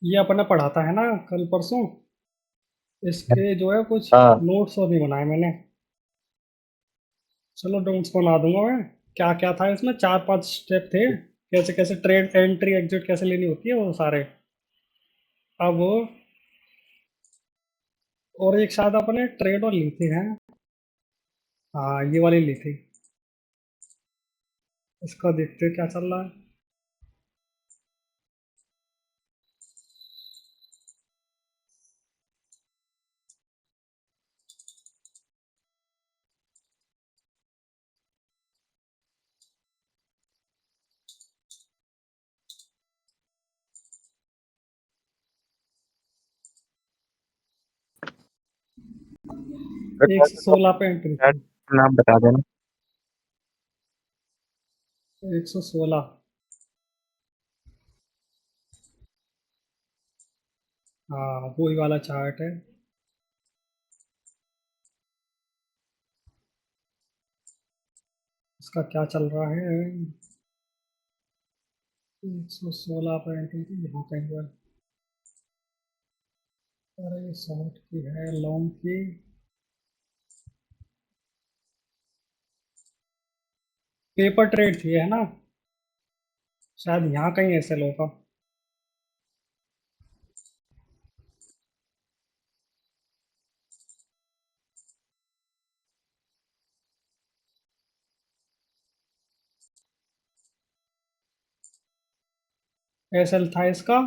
ये अपने पढ़ाता है ना कल परसों, इसके जो है कुछ हाँ। नोट्स और नहीं बनाए मैंने। चलो नोट्स बना दूंगा मैं। क्या क्या था इसमें, चार पांच स्टेप थे, कैसे कैसे ट्रेड एंट्री एग्जिट कैसे लेनी होती है वो सारे। अब और एक शायद अपने ट्रेड और ली थी हैं। हाँ ये वाली ली थी। इसका देखते हैं क्या चल रहा है। एक सौ तो सोलह पे एंट्री चैट थी। नाम बता देना। 116। हाँ वही वाला चार्ट है। इसका क्या चल रहा है। 116 पे एंट्री थी यहाँ कहीं पर। अरे शॉर्ट की है लॉन्ग की। पेपर ट्रेड थी है ना, शायद यहाँ कहीं ऐसे होगा। एसएल था इसका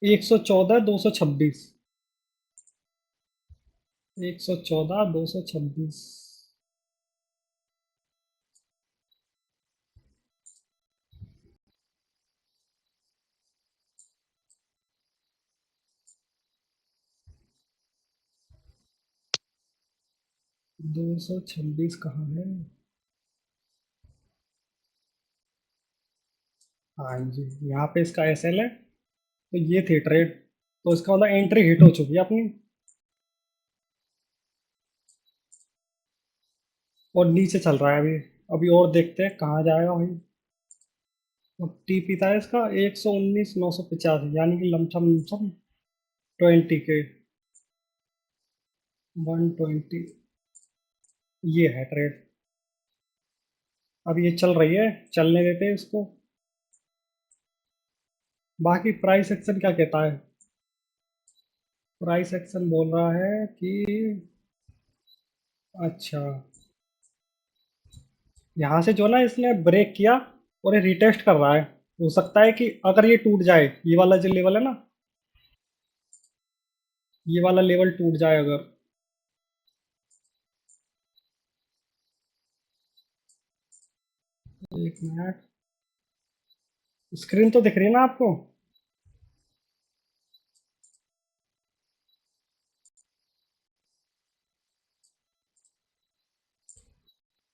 114 226। 114 226। 226 कहाँ है। हाँ जी, यहाँ पे इसका एसएल है, तो ये थी ट्रेड। तो इसका मतलब एंट्री हिट हो चुकी है अपनी। और नीचे चल रहा है अभी। अभी और देखते हैं कहाँ जाएगा भाई। और टीपी था इसका 119 985, यानी कि लमसम लमसम 20 के। 120। ये है ट्रेड। अब ये चल रही है, चलने देते हैं इसको। बाकी प्राइस एक्शन क्या कहता है। प्राइस एक्शन बोल रहा है कि अच्छा, यहाँ से जो ना इसने ब्रेक किया और ये रिटेस्ट कर रहा है। हो सकता है कि अगर ये टूट जाए, ये वाला जो लेवल है ना, ये वाला लेवल टूट जाए अगर। एक मिनट। स्क्रीन तो दिख रही है ना आपको।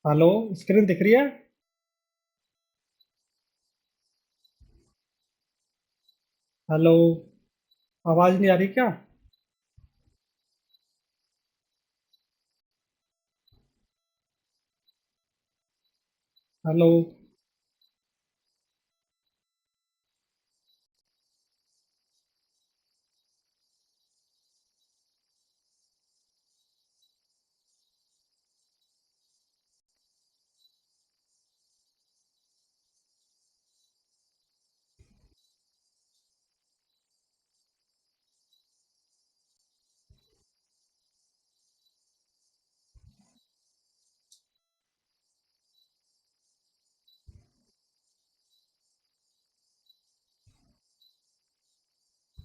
हेलो, स्क्रीन दिख रही है। हेलो, आवाज नहीं आ रही क्या। हेलो।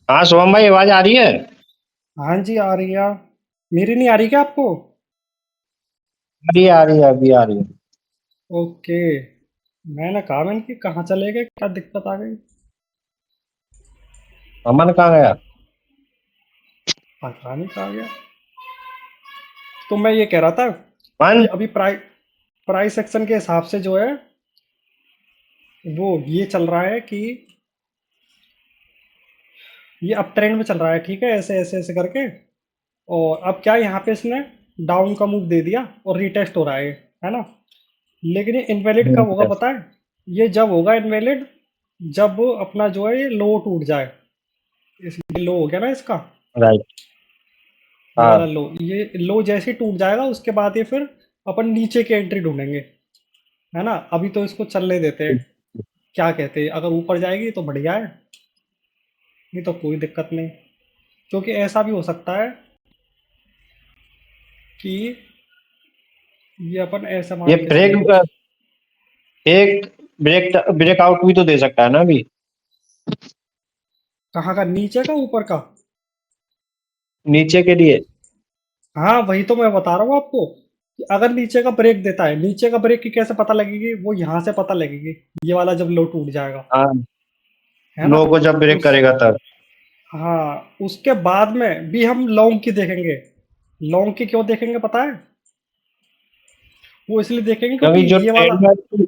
हाँ शुभम भाई, आवाज आ रही है? हाँ जी आ रही है। मेरी नहीं आ रही क्या आपको। अभी आ रही है, अभी आ रही है। ओके। मैंने कहा मैंने कि कहाँ चले गए, क्या दिक्कत आ गई। अमन कहाँ गया? पता नहीं कहाँ गया। तो मैं ये कह रहा था कि मन। अभी प्राइस एक्शन के हिसाब से जो है वो ये चल रहा है कि ये अप ट्रेंड में चल रहा है, ठीक है, ऐसे ऐसे ऐसे करके। और अब क्या यहाँ पे इसने डाउन का मूव दे दिया और रीटेस्ट हो रहा है ना। लेकिन ये इनवैलिड कब होगा पता है। ये जब होगा इनवैलिड, जब अपना जो है ये लो टूट जाए। लो हो गया ना इसका, राइट। ये वाला हाँ। लो, ये लो जैसे ही टूट जाएगा उसके बाद ये फिर अपन नीचे की एंट्री ढूंढेंगे, है ना। अभी तो इसको चलने देते हैं, क्या कहते हैं, अगर ऊपर जाएगी तो बढ़िया है, नहीं तो कोई दिक्कत नहीं। क्योंकि ऐसा भी हो सकता है कि ये अपन ऐसा ये मान के चलो। ब्रेक, एक ब्रेक ब्रेकआउट भी तो दे सकता है ना अभी। कहाँ का, नीचे का ऊपर का? नीचे के लिए। हाँ वही तो मैं बता रहा हूँ आपको कि अगर नीचे का ब्रेक देता है, नीचे का ब्रेक की कैसे पता लगेगी, वो यहाँ से पता लगेगी, ये वाला जब लो टूट जाएगा, हाँ, है ना। लो को जब ब्रेक उस करेगा तब। हाँ, उसके बाद में भी हम लॉन्ग की देखेंगे। लॉन्ग की क्यों देखेंगे पता है? वो इसलिए देखेंगे क्योंकि क्योंकि जो ये वाला, ट्रेड में।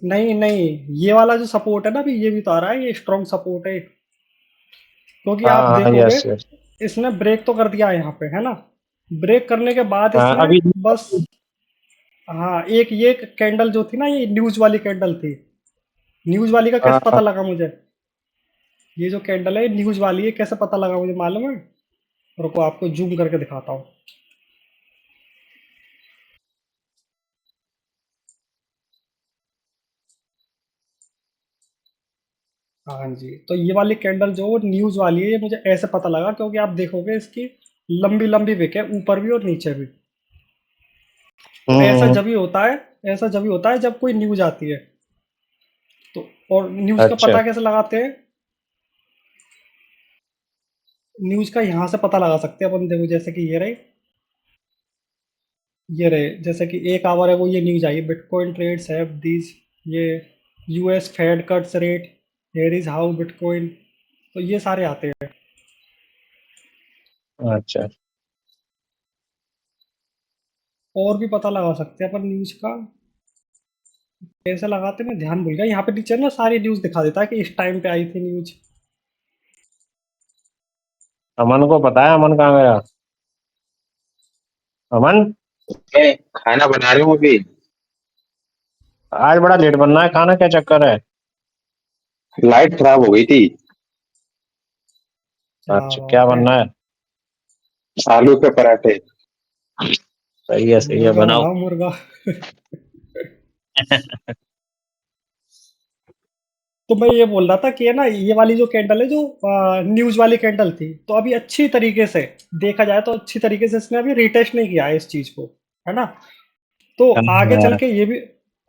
नहीं नहीं, ये वाला जो सपोर्ट है ना, अभी ये भी तो आ रहा है, ये स्ट्रॉन्ग सपोर्ट है। क्योंकि हाँ आप हाँ, देखोगे यस यस। इसने ब्रेक तो कर दिया है यहाँ पे, है ना। ब्रेक करने के बाद हाँ इसने अभी। बस, हाँ, एक ये कैंडल जो थी ना, ये न्यूज वाली कैंडल थी। न्यूज वाली का कैसे हाँ, पता लगा मुझे? ये जो कैंडल है न्यूज वाली है, कैसे पता लगा मुझे मालूम है? रुको आपको जूम करके दिखाता हूँ। हाँ जी, तो ये वाली कैंडल जो न्यूज वाली है, ये मुझे ऐसे पता लगा क्योंकि आप देखोगे इसकी लंबी लंबी विक है, ऊपर भी और नीचे भी। तो ऐसा हम्म। जब ही होता है, ऐसा जब ही होता है जब कोई न्यूज आती है। तो और न्यूज का अच्छा। पता कैसे लगाते हैं? न्यूज का यहाँ से पता लगा सकते हैं अपन, देखो जैसे कि ये रहे, जैसे कि एक आवर है वो, ये न्यूज आई, बिटकॉइन ट्रेड्स हैव दीज, ये US Fed cuts rate, here is how bitcoin, तो ये सारे आते हैं। अच्छा। और भी पता लगा सकते हैं अपन न्यूज का, कैसे लगाते हैं मैं ध्यान भूल गया। यहाँ पे नीचे ना सारी न्यूज दिखा देता है कि इस टाइम पे आई थी न्यूज। अमन को पता है, अमन कहाँ गया? अमन। मैं खाना बना रही हूँ अभी। आज बड़ा लेट बनना है खाना, क्या चक्कर है? लाइट खराब हो गई थी। क्या अच्छा, क्या बात है। बनना है? आलू के पराठे। सही है, मुर्गा बनाओ। बनाओ मुर्गा। तो मैं ये बोल रहा था कि है ना, ये वाली जो कैंडल है जो न्यूज वाली कैंडल थी, तो अभी अच्छी तरीके से देखा जाए तो अच्छी तरीके से इसने अभी रिटेस्ट नहीं किया है इस चीज को, है ना। तो आगे चल हाँ, के ये भी,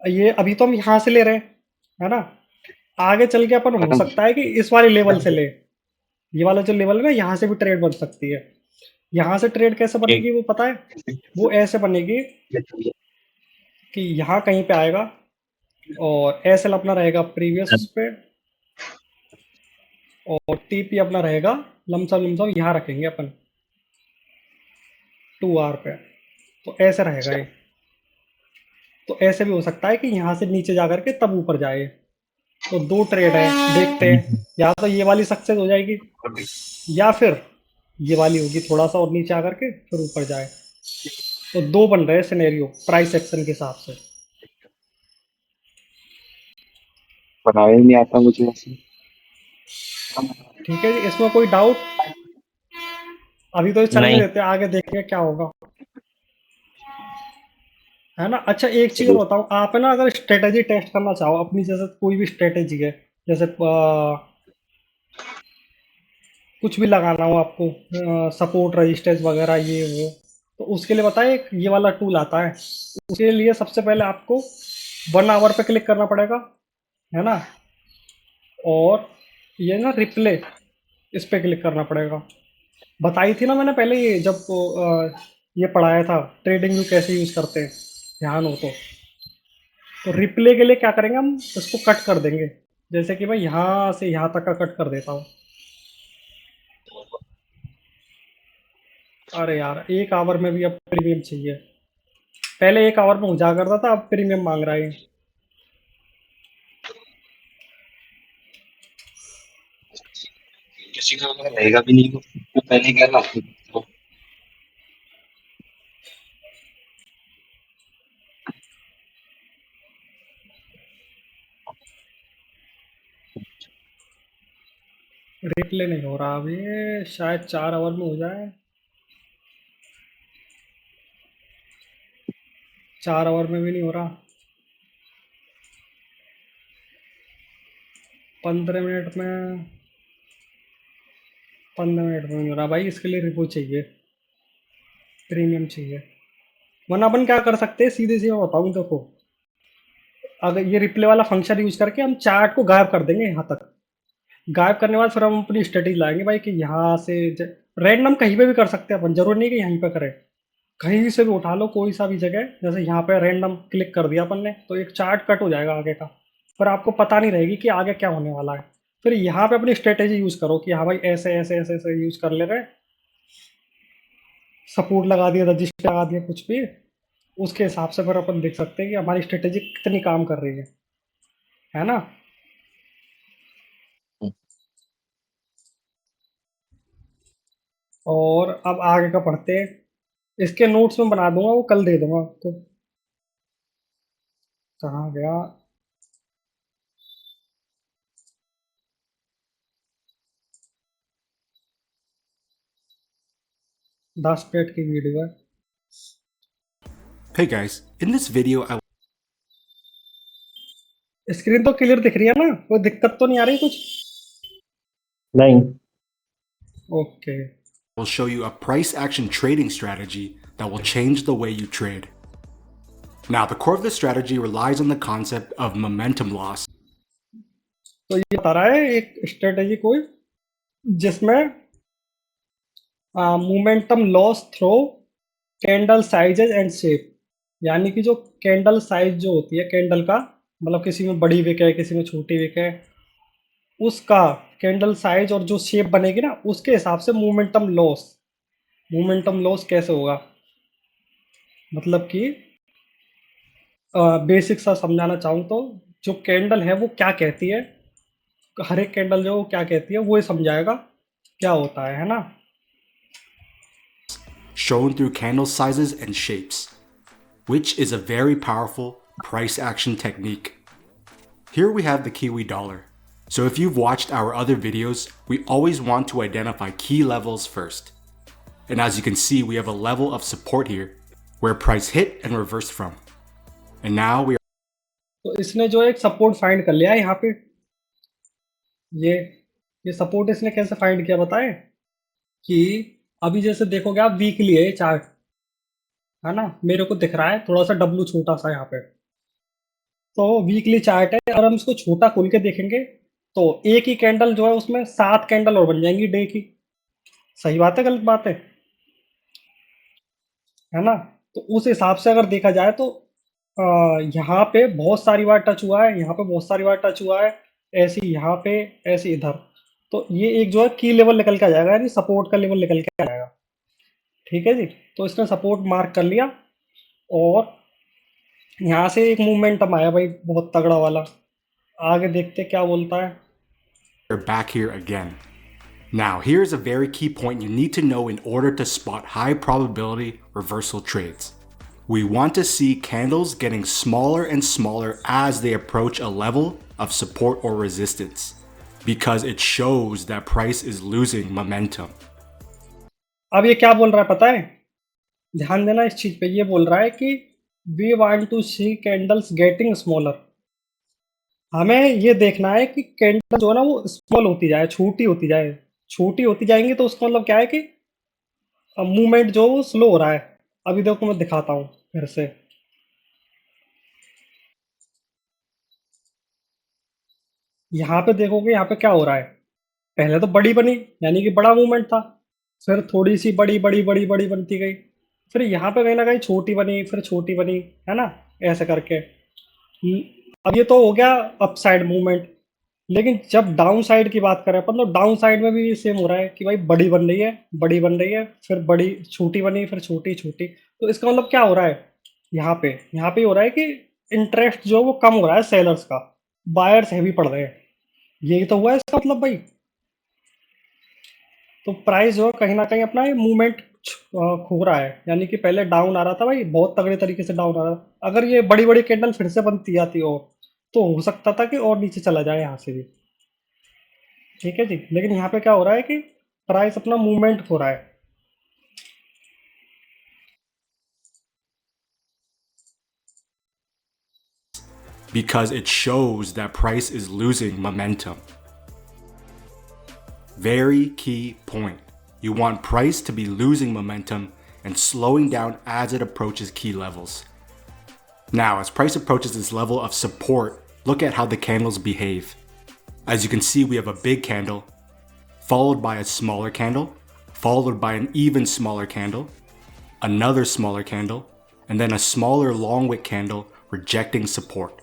ये अभी तो हम यहाँ से ले रहे हैं, है ना। आगे चल के अपन हो सकता है कि इस वाले लेवल से ले, ये वाला जो लेवल है ना, यहाँ से भी ट्रेड बन सकती है। यहाँ से ट्रेड कैसे ठीक। बनेगी वो पता है? वो ऐसे बनेगी कि यहाँ कहीं पे आएगा, और एस एल अपना रहेगा प्रीवियस उस पे, और टीपी अपना रहेगा लमसम लमसम यहाँ रखेंगे अपन 2 आर पे। तो ऐसे रहेगा ये। तो ऐसे भी हो सकता है कि यहाँ से नीचे जा करके तब ऊपर जाए। तो दो ट्रेड है, देखते हैं, या तो ये वाली सक्सेस हो जाएगी, या फिर ये वाली होगी थोड़ा सा और नीचे आकर के फिर ऊपर जाए। तो दो बन रहे हैं सिनेरियो प्राइस एक्शन के हिसाब से। बनाने ही नहीं आता मुझे वैसे। ठीक है जी, इसमें कोई डाउट? अभी तो ये चलने नहीं। देते हैं, आगे देखेंगे क्या होगा, है ना। अच्छा एक चीज और बताओ, आप है ना अगर स्ट्रेटेजी टेस्ट करना चाहो अपनी, जैसे कोई भी स्ट्रेटेजी है, जैसे कुछ भी लगाना हो आपको, सपोर्ट रजिस्टेंस वगैरह ये वो, तो उसके लिए बताए एक ये वाला टूल आता है। उसके लिए सबसे पहले आपको 1 आवर पे क्लिक करना पड़ेगा, है ना। और ये ना रिप्ले, इस पे क्लिक करना पड़ेगा। बताई थी ना मैंने पहले, ये जब ये पढ़ाया था ट्रेडिंग व्यू कैसे यूज करते हैं, ध्यान हो तो रिप्ले के लिए क्या करेंगे, हम इसको कट कर देंगे। जैसे कि मैं यहाँ से यहाँ तक का कट कर देता हूँ। अरे यार 1 आवर में भी अब प्रीमियम चाहिए, पहले 1 आवर में हो जा करता था, अब प्रीमियम मांग रहा है। किसी का अगर रहेगा भी नहीं तो पहले क्या ना। रिप्ले नहीं हो रहा अभी, शायद 4 आवर में हो जाए। 4 आवर में भी नहीं हो रहा। 15 मिनट में। 15 मिनट में नहीं हो रहा भाई, इसके लिए रिव्यू चाहिए, प्रीमियम चाहिए। वरना अपन क्या कर सकते हैं, सीधे सीधे बताऊँ देखो, अगर ये रिप्ले वाला फंक्शन यूज करके हम चार्ट को गायब कर देंगे यहाँ तक। गायब करने के बाद फिर हम अपनी स्ट्रेटेजी लाएंगे भाई कि यहाँ से रैंडम कहीं पे भी कर सकते हैं अपन, जरूरी नहीं कि यहीं पे करें। कहीं से भी उठा लो कोई सा भी जगह, जैसे यहाँ पे रैंडम क्लिक कर दिया अपन ने तो एक चार्ट कट हो जाएगा आगे का, पर आपको पता नहीं रहेगी कि आगे क्या होने वाला है। फिर यहाँ पे अपनी स्ट्रेटेजी यूज करो कि हाँ भाई ऐसे ऐसे ऐसे ऐसे यूज कर ले रहे, सपोर्ट लगा दिया, रजिस्टर लगा दिया, कुछ भी। उसके हिसाब से फिर अपन देख सकते हैं कि हमारी स्ट्रेटेजी कितनी काम कर रही है ना। और अब आगे का पढ़ते हैं। इसके नोट्स में बना दूंगा, वो कल दे दूंगा आपको। कहाँ गया? 10 मिनट की वीडियो है। Hey guys, in this video I screen तो क्लियर दिख रही है ना, कोई दिक्कत तो नहीं आ रही कुछ? नहीं। Okay. will show you a price action trading strategy that will change the way you trade. Now, the core of this strategy relies on the concept of momentum loss. तो ये बता रहा है एक स्ट्रेटेजी कोई जिसमें momentum loss through candle sizes and shape, यानी कि जो कैंडल साइज जो होती है कैंडल का, मतलब किसी में बड़ी विक है किसी में छोटी विक है, उसका कैंडल साइज और जो शेप बनेगी ना उसके हिसाब से मोमेंटम लॉस। मोमेंटम लॉस कैसे होगा, मतलब कि बेसिक सा समझाना चाहूँ तो जो कैंडल है वो क्या कहती है, हर एक कैंडल जो क्या कहती है वो ही समझाएगा क्या होता है ना। Shown through candle sizes and shapes, which is a very powerful price action technique. Here we have the Kiwi dollar. So if you've watched our other videos, we always want to identify key levels first. And as you can see, we have a level of support here where price hit and reversed from. And now we are तो इसने जो एक support find कर लिया है यहाँ पे, ये सपोर्ट इसने कैसे फाइंड किया बताए, कि अभी जैसे देखोगे आप वीकली है चार्ट, है ना, मेरे को दिख रहा है थोड़ा सा डब्लू छोटा सा यहाँ पे, तो वीकली चार्ट है। और हम इसको छोटा खोल के देखेंगे तो एक ही कैंडल जो है उसमें 7 कैंडल और बन जाएंगी डे की। सही बात है गलत बात है ना। तो उस हिसाब से अगर देखा जाए तो यहाँ पे बहुत सारी बार टच हुआ है, यहाँ पे बहुत सारी बार टच हुआ है, ऐसी यहाँ पे, ऐसी इधर। तो ये एक जो है की लेवल निकल के आ जाएगा, यानी सपोर्ट का लेवल निकल के आ जाएगा। ठीक है जी, तो इसने सपोर्ट मार्क कर लिया और यहाँ से एक मूवमेंटम आया भाई बहुत तगड़ा वाला। आगे देखते क्या बोलता है। back here again. Now, here's a very key point you need to know in order to spot high probability reversal trades. We want to see candles getting smaller and smaller as they approach a level of support or resistance, because it shows that price is losing momentum. अब ये क्या बोल रहा है पता है, ध्यान देना इस चीज पे। ये बोल रहा है कि we want to see candles getting smaller. हमें ये देखना है कि कैंडल जो है ना वो स्मॉल होती जाए, छोटी होती जाए। छोटी होती जाएंगी तो उसका मतलब क्या है कि मूवमेंट जो वो स्लो हो रहा है। अभी देखो मैं दिखाता हूँ फिर से। यहाँ पे देखोगे यहाँ पे क्या हो रहा है, पहले तो बड़ी बनी यानी कि बड़ा मूवमेंट था, फिर थोड़ी सी बड़ी बड़ी बड़ी बड़ी बनती गई, फिर यहाँ पे कहीं ना कहीं छोटी बनी, फिर छोटी बनी, है ना, ऐसे करके। अब ये तो हो गया अप साइड मूवमेंट। लेकिन जब डाउन साइड की बात करें अपन तो डाउन साइड में भी सेम हो रहा है कि भाई बड़ी बन रही है, बड़ी बन रही है, फिर बड़ी छोटी बनी, फिर छोटी छोटी। तो इसका मतलब क्या हो रहा है, यहाँ पे हो रहा है कि इंटरेस्ट जो है वो कम हो रहा है सेलर्स का, बायर्स हैवी पड़ रहे हैं। यही तो हुआ है इसका मतलब भाई। तो प्राइस जो है कहीं ना कहीं अपना मूवमेंट खो रहा है, यानी कि पहले डाउन आ रहा था भाई, बहुत तगड़े तरीके से डाउन आ रहा था। अगर ये बड़ी बड़ी कैंडल फिर से बनती आती और तो हो सकता था कि और नीचे चला जाए यहाँ से भी। ठीक है जी। लेकिन यहाँ पे क्या हो रहा है कि प्राइस अपना मूवमेंट हो रहा है। because it shows that price is losing momentum. Very key point. You want price to be losing momentum and slowing down as it approaches key levels. Now, as price approaches this level of support, look at how the candles behave. As you can see, we have a big candle, followed by a smaller candle, followed by an even smaller candle, another smaller candle, and then a smaller long wick candle rejecting support.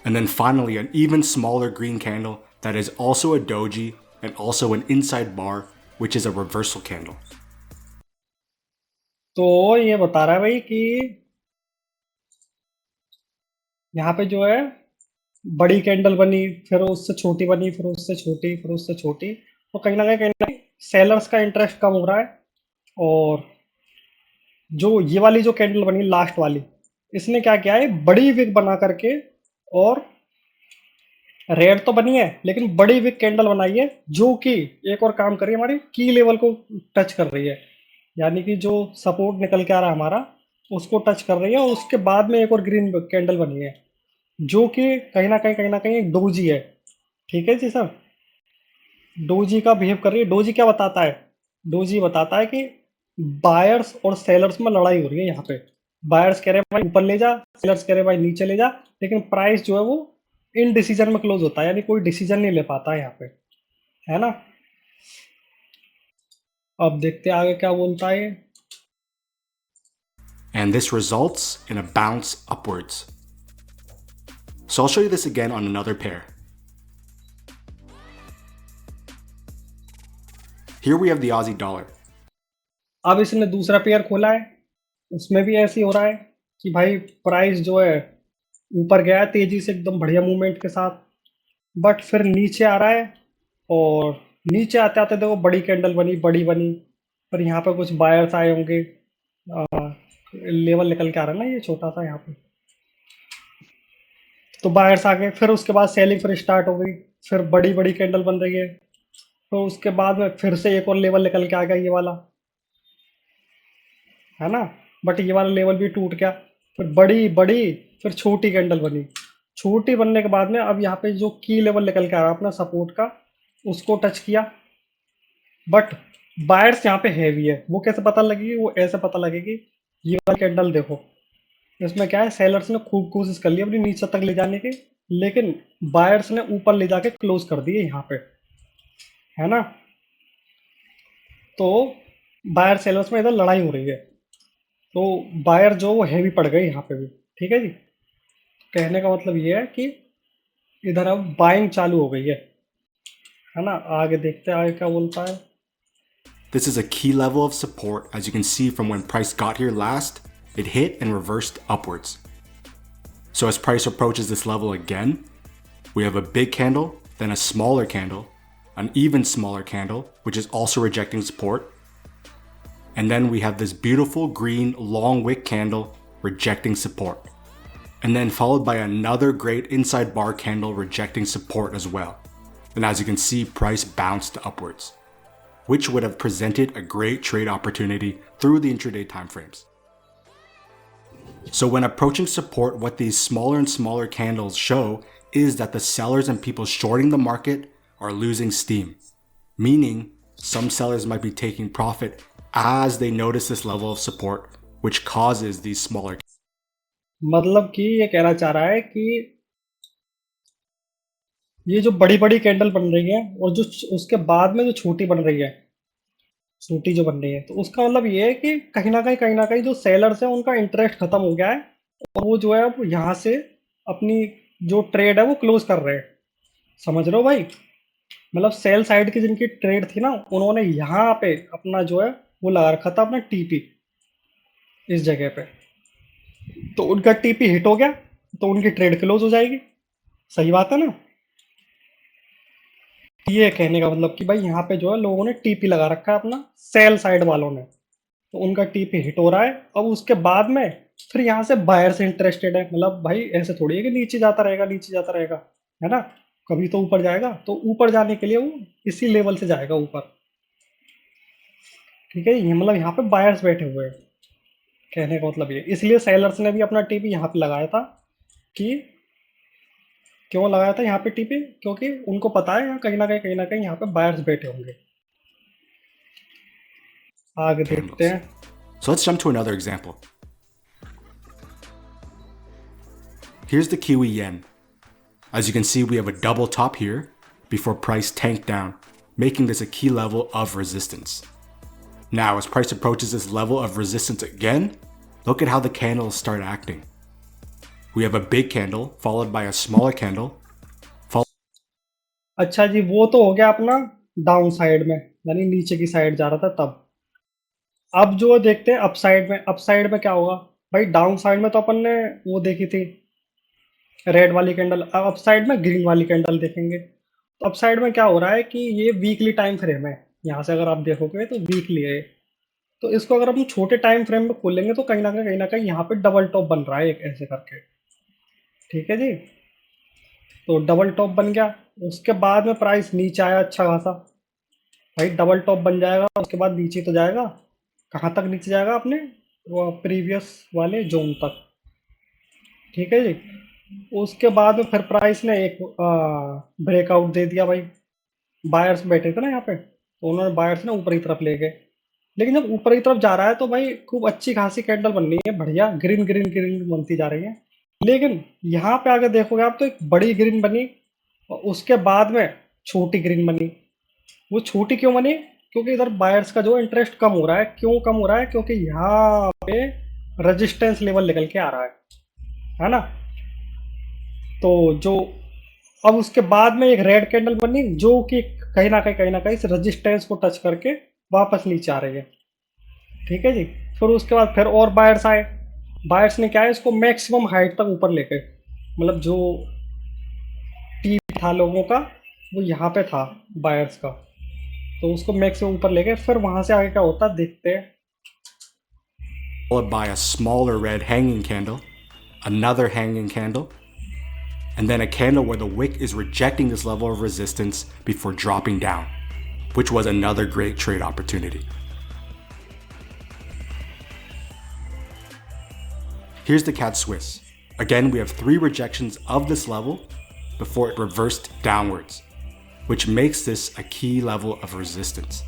And then finally, an even smaller green candle that is also a doji and also an inside bar, which is a reversal candle. तो ये बता रहा है भाई कि यहाँ पे जो है बड़ी कैंडल बनी, फिर उससे छोटी बनी, फिर उससे छोटी, फिर उससे छोटी। तो कहीं ना कहीं सेलर्स का इंटरेस्ट कम हो रहा है। और जो ये वाली जो कैंडल बनी लास्ट वाली, इसने क्या किया है, बड़ी विक बना करके, और रेड तो बनी है लेकिन बड़ी विक कैंडल बनाई है, जो कि एक और काम कर रही है, हमारी की लेवल को टच कर रही है। यानी कि जो सपोर्ट निकल के आ रहा है हमारा, उसको टच कर रही है। और उसके बाद में एक और ग्रीन कैंडल बनी है, जो कि कहीं ना कहीं एक डोजी है। ठीक है जी सर। डोजी का बिहेव कर रही है। डोजी क्या बताता है? डोजी बताता है कि बायर्स और सेलर्स में लड़ाई हो रही है यहाँ पे। बायर्स कह रहे हैं भाई ऊपर ले जा, सेलर्स कह रहे हैं भाई नीचे ले जा, लेकिन प्राइस जो है वो इन डिसीजन में क्लोज होता है, यानी कोई डिसीजन नहीं ले पाता है यहाँ पे, है ना। अब देखते हैं आगे क्या बोलता है ये। And this results in a bounce upwards. So I'll show you this again on another pair. Here we have the Aussie dollar. अब इसने दूसरा पेयर खोला है, उसमें भी ऐसे ही हो रहा है कि भाई प्राइस जो है ऊपर गया है तेजी से एकदम बढ़िया मूवमेंट के साथ, बट फिर नीचे आ रहा है। और नीचे आते आते देखो बड़ी कैंडल बनी, बड़ी बनी, पर यहाँ पे कुछ बायर्स आए होंगे। लेवल निकल के आ रहा है ना ये छोटा सा यहाँ पे, तो बायर्स आ गए। फिर उसके बाद सेलिंग फिर स्टार्ट हो गई, फिर बड़ी बड़ी कैंडल बन रही है। तो उसके बाद में फिर से एक और लेवल निकल के आ गया, ये वाला, है ना। बट ये वाला लेवल भी टूट गया। फिर बड़ी बड़ी, फिर छोटी कैंडल बनी। छोटी बनने के बाद में अब यहाँ पे जो की लेवल निकल के आ रहा है अपना सपोर्ट का, उसको टच किया। बट बायर्स यहाँ पे हैवी है। वो कैसे पता लगेगी? वो ऐसे पता लगेगी, ये वाली कैंडल देखो, इसमें क्या है, सेलर्स ने खूब कोशिश कर ली अपनी नीचे तक ले जाने की, लेकिन बायर्स ने ऊपर ले जाके क्लोज कर दिए यहाँ पे, है ना। तो बायर सेलर्स में इधर लड़ाई हो रही है, तो बायर जो वो हैवी पड़ गए यहाँ पे भी। ठीक है जी। कहने का मतलब ये है कि इधर अब बाइंग चालू हो गई है ना। आगे देखते हैं आगे क्या बोलता है। This is a key level of support. As you can see from when price got here last, it hit and reversed upwards. So as price approaches this level again, we have a big candle, then a smaller candle, an even smaller candle, which is also rejecting support. And then we have this beautiful green long wick candle rejecting support. And then followed by another great inside bar candle rejecting support as well. And as you can see, price bounced upwards, which would have presented a great trade opportunity through the intraday timeframes. So when approaching support, what these smaller and smaller candles show is that the sellers and people shorting the market are losing steam, meaning some sellers might be taking profit as they notice this level of support, which causes these smaller. मतलब कि ये कहना चाह रहा है कि ये जो बड़ी बड़ी कैंडल बन रही है, और जो उसके बाद में जो छोटी बन रही है, छोटी जो बन रही है, तो उसका मतलब ये है कि कहीं ना कहीं जो सेलर्स हैं उनका इंटरेस्ट खत्म हो गया है, और वो जो है अब यहाँ से अपनी जो ट्रेड है वो क्लोज कर रहे हैं। समझ रहे हो भाई? मतलब सेल साइड की जिनकी ट्रेड थी ना, उन्होंने यहाँ पे अपना जो है वो लगा रखा था अपना टीपी इस जगह पे। तो उनका टीपी हिट हो गया, तो उनकी ट्रेड क्लोज हो जाएगी। सही बात है ना। ये कहने का मतलब कि भाई यहाँ पे जो है लोगों ने टीपी लगा रखा है अपना, सेल साइड वालों ने, तो उनका टीपी हिट हो रहा है। अब उसके बाद में फिर यहाँ से बायर से इंटरेस्टेड है। मतलब भाई ऐसे थोड़ी है कि नीचे जाता रहेगा, नीचे जाता रहेगा, है ना। कभी तो ऊपर जाएगा, तो ऊपर जाने के लिए वो इसी लेवल से जाएगा ऊपर। ठीक है, ये मतलब यहाँ पे बायर्स बैठे हुए हैं, कहने का मतलब ये। इसलिए सेलर्स ने भी अपना टीपी यहाँ पे लगाया था कि क्यों लगाया था यहाँ पे टीपी, क्योंकि उनको पता है यहाँ कहीं ना कहीं यहाँ पे बायर्स बैठे होंगे। आगे देखते हैं। So let's jump to another example. Here's the Kiwi yen. As you can see, we have a double top here before price tanked down, making this a key level of resistance. Now, as price approaches this level of resistance again, look at how the candles start acting. We have a big candle followed by a smaller candle. अच्छा जी, वो तो हो गया अपना down side में, यानी नीचे की साइड जा रहा था तब। अब जो देखते हैं अप साइड में क्या होगा भाई। डाउन साइड में तो अपन ने वो देखी थी रेड वाली कैंडल, अब अप साइड में ग्रीन वाली कैंडल देखेंगे। तो अप साइड में क्या हो रहा है कि ये वीकली टाइम फ्रेम है, यहाँ से अगर आप देखोगे तो वीकली है। तो इसको अगर हम छोटे टाइम फ्रेम में खोलेंगे तो कहीं ना कहीं यहाँ पे डबल टॉप बन रहा है एक ऐसे करके। ठीक है जी, तो डबल टॉप बन गया। उसके बाद में प्राइस नीचे आया अच्छा खासा, भाई डबल टॉप बन जाएगा, उसके बाद नीचे तो जाएगा। कहाँ तक नीचे जाएगा? अपने वो प्रीवियस वाले जोन तक। ठीक है जी, उसके बाद में फिर प्राइस ने एक ब्रेकआउट दे दिया भाई। बायर्स बैठे थे ना यहाँ पे, तो उन्होंने बायर्स ने ऊपर की तरफ ले गए। लेकिन जब ऊपर की तरफ जा रहा है तो भाई खूब अच्छी खासी कैंडल बन रही है, बढ़िया ग्रीन ग्रीन ग्रीन बनती जा रही है। लेकिन यहाँ पे आगे देखोगे आप तो एक बड़ी ग्रीन बनी और उसके बाद में छोटी ग्रीन बनी। वो छोटी क्यों बनी? क्योंकि इधर बायर्स का जो इंटरेस्ट कम हो रहा है। क्यों कम हो रहा है? क्योंकि यहाँ पे रेजिस्टेंस लेवल निकल के आ रहा है ना। तो जो अब उसके बाद में एक रेड कैंडल बनी जो कि कहीं ना कहीं इस रेजिस्टेंस को टच करके वापस नीचे आ रही है। ठीक है जी, फिर उसके बाद फिर और बायर्स आए। बायर्स ने क्या है, इसको मैक्सिमम हाइट तक ऊपर लेके, मतलब जो टी था लोगों का वो यहाँ पे था बायर्स का, तो उसको मैक्सिमम ऊपर लेके फिर वहां से आगे क्या होता देखते हैं। Followed by a smaller red hanging candle, another hanging candle, and then a candle where the wick is rejecting this level of resistance before dropping down, which was another great trade opportunity. Here's the CAD Swiss. Again, we have 3 rejections of this level before it reversed downwards, which makes this a key level of resistance.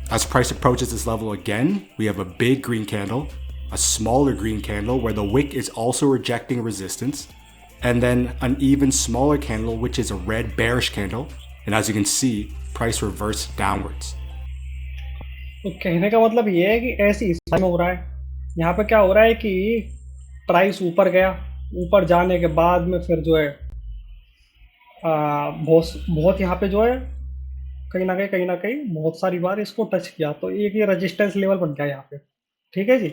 As price approaches this level again, we have a big green candle, a smaller green candle where the wick is also rejecting resistance, and then an even smaller candle which is a red bearish candle, and as you can see, price reversed downwards. तो कहने का मतलब ये है कि ऐसी हिस्सा में हो रहा है। यहाँ पे क्या हो रहा है कि प्राइस ऊपर गया, ऊपर जाने के बाद में फिर जो है बहुत यहाँ पे जो है कहीं ना कहीं बहुत सारी बार इसको टच किया, तो एक ये रेजिस्टेंस लेवल बन गया यहाँ पे। ठीक है जी,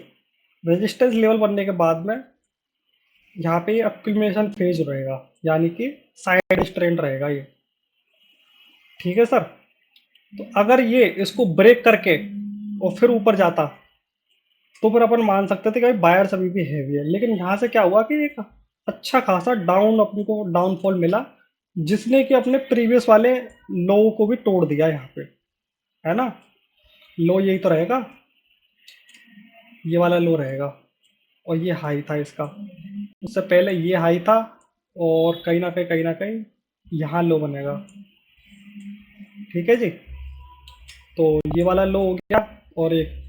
रेजिस्टेंस लेवल बनने के बाद में यहाँ पे एक्यूमुलेशन फेज रहेगा, यानी कि साइड ट्रेंड रहेगा ये। ठीक है सर, तो अगर ये इसको ब्रेक करके और फिर ऊपर जाता तो फिर अपन मान सकते थे कि भाई बायर्स अभी भी हैवी है। लेकिन यहाँ से क्या हुआ कि एक अच्छा खासा डाउन अपन को डाउनफॉल मिला, जिसने कि अपने प्रीवियस वाले लो को भी तोड़ दिया यहाँ पे, है ना। लो यही तो रहेगा, ये वाला लो रहेगा, और ये हाई था इसका। उससे पहले ये हाई था, और कहीं ना कहीं यहाँ लो बनेगा। ठीक है जी, तो ये वाला लो हो गया और एक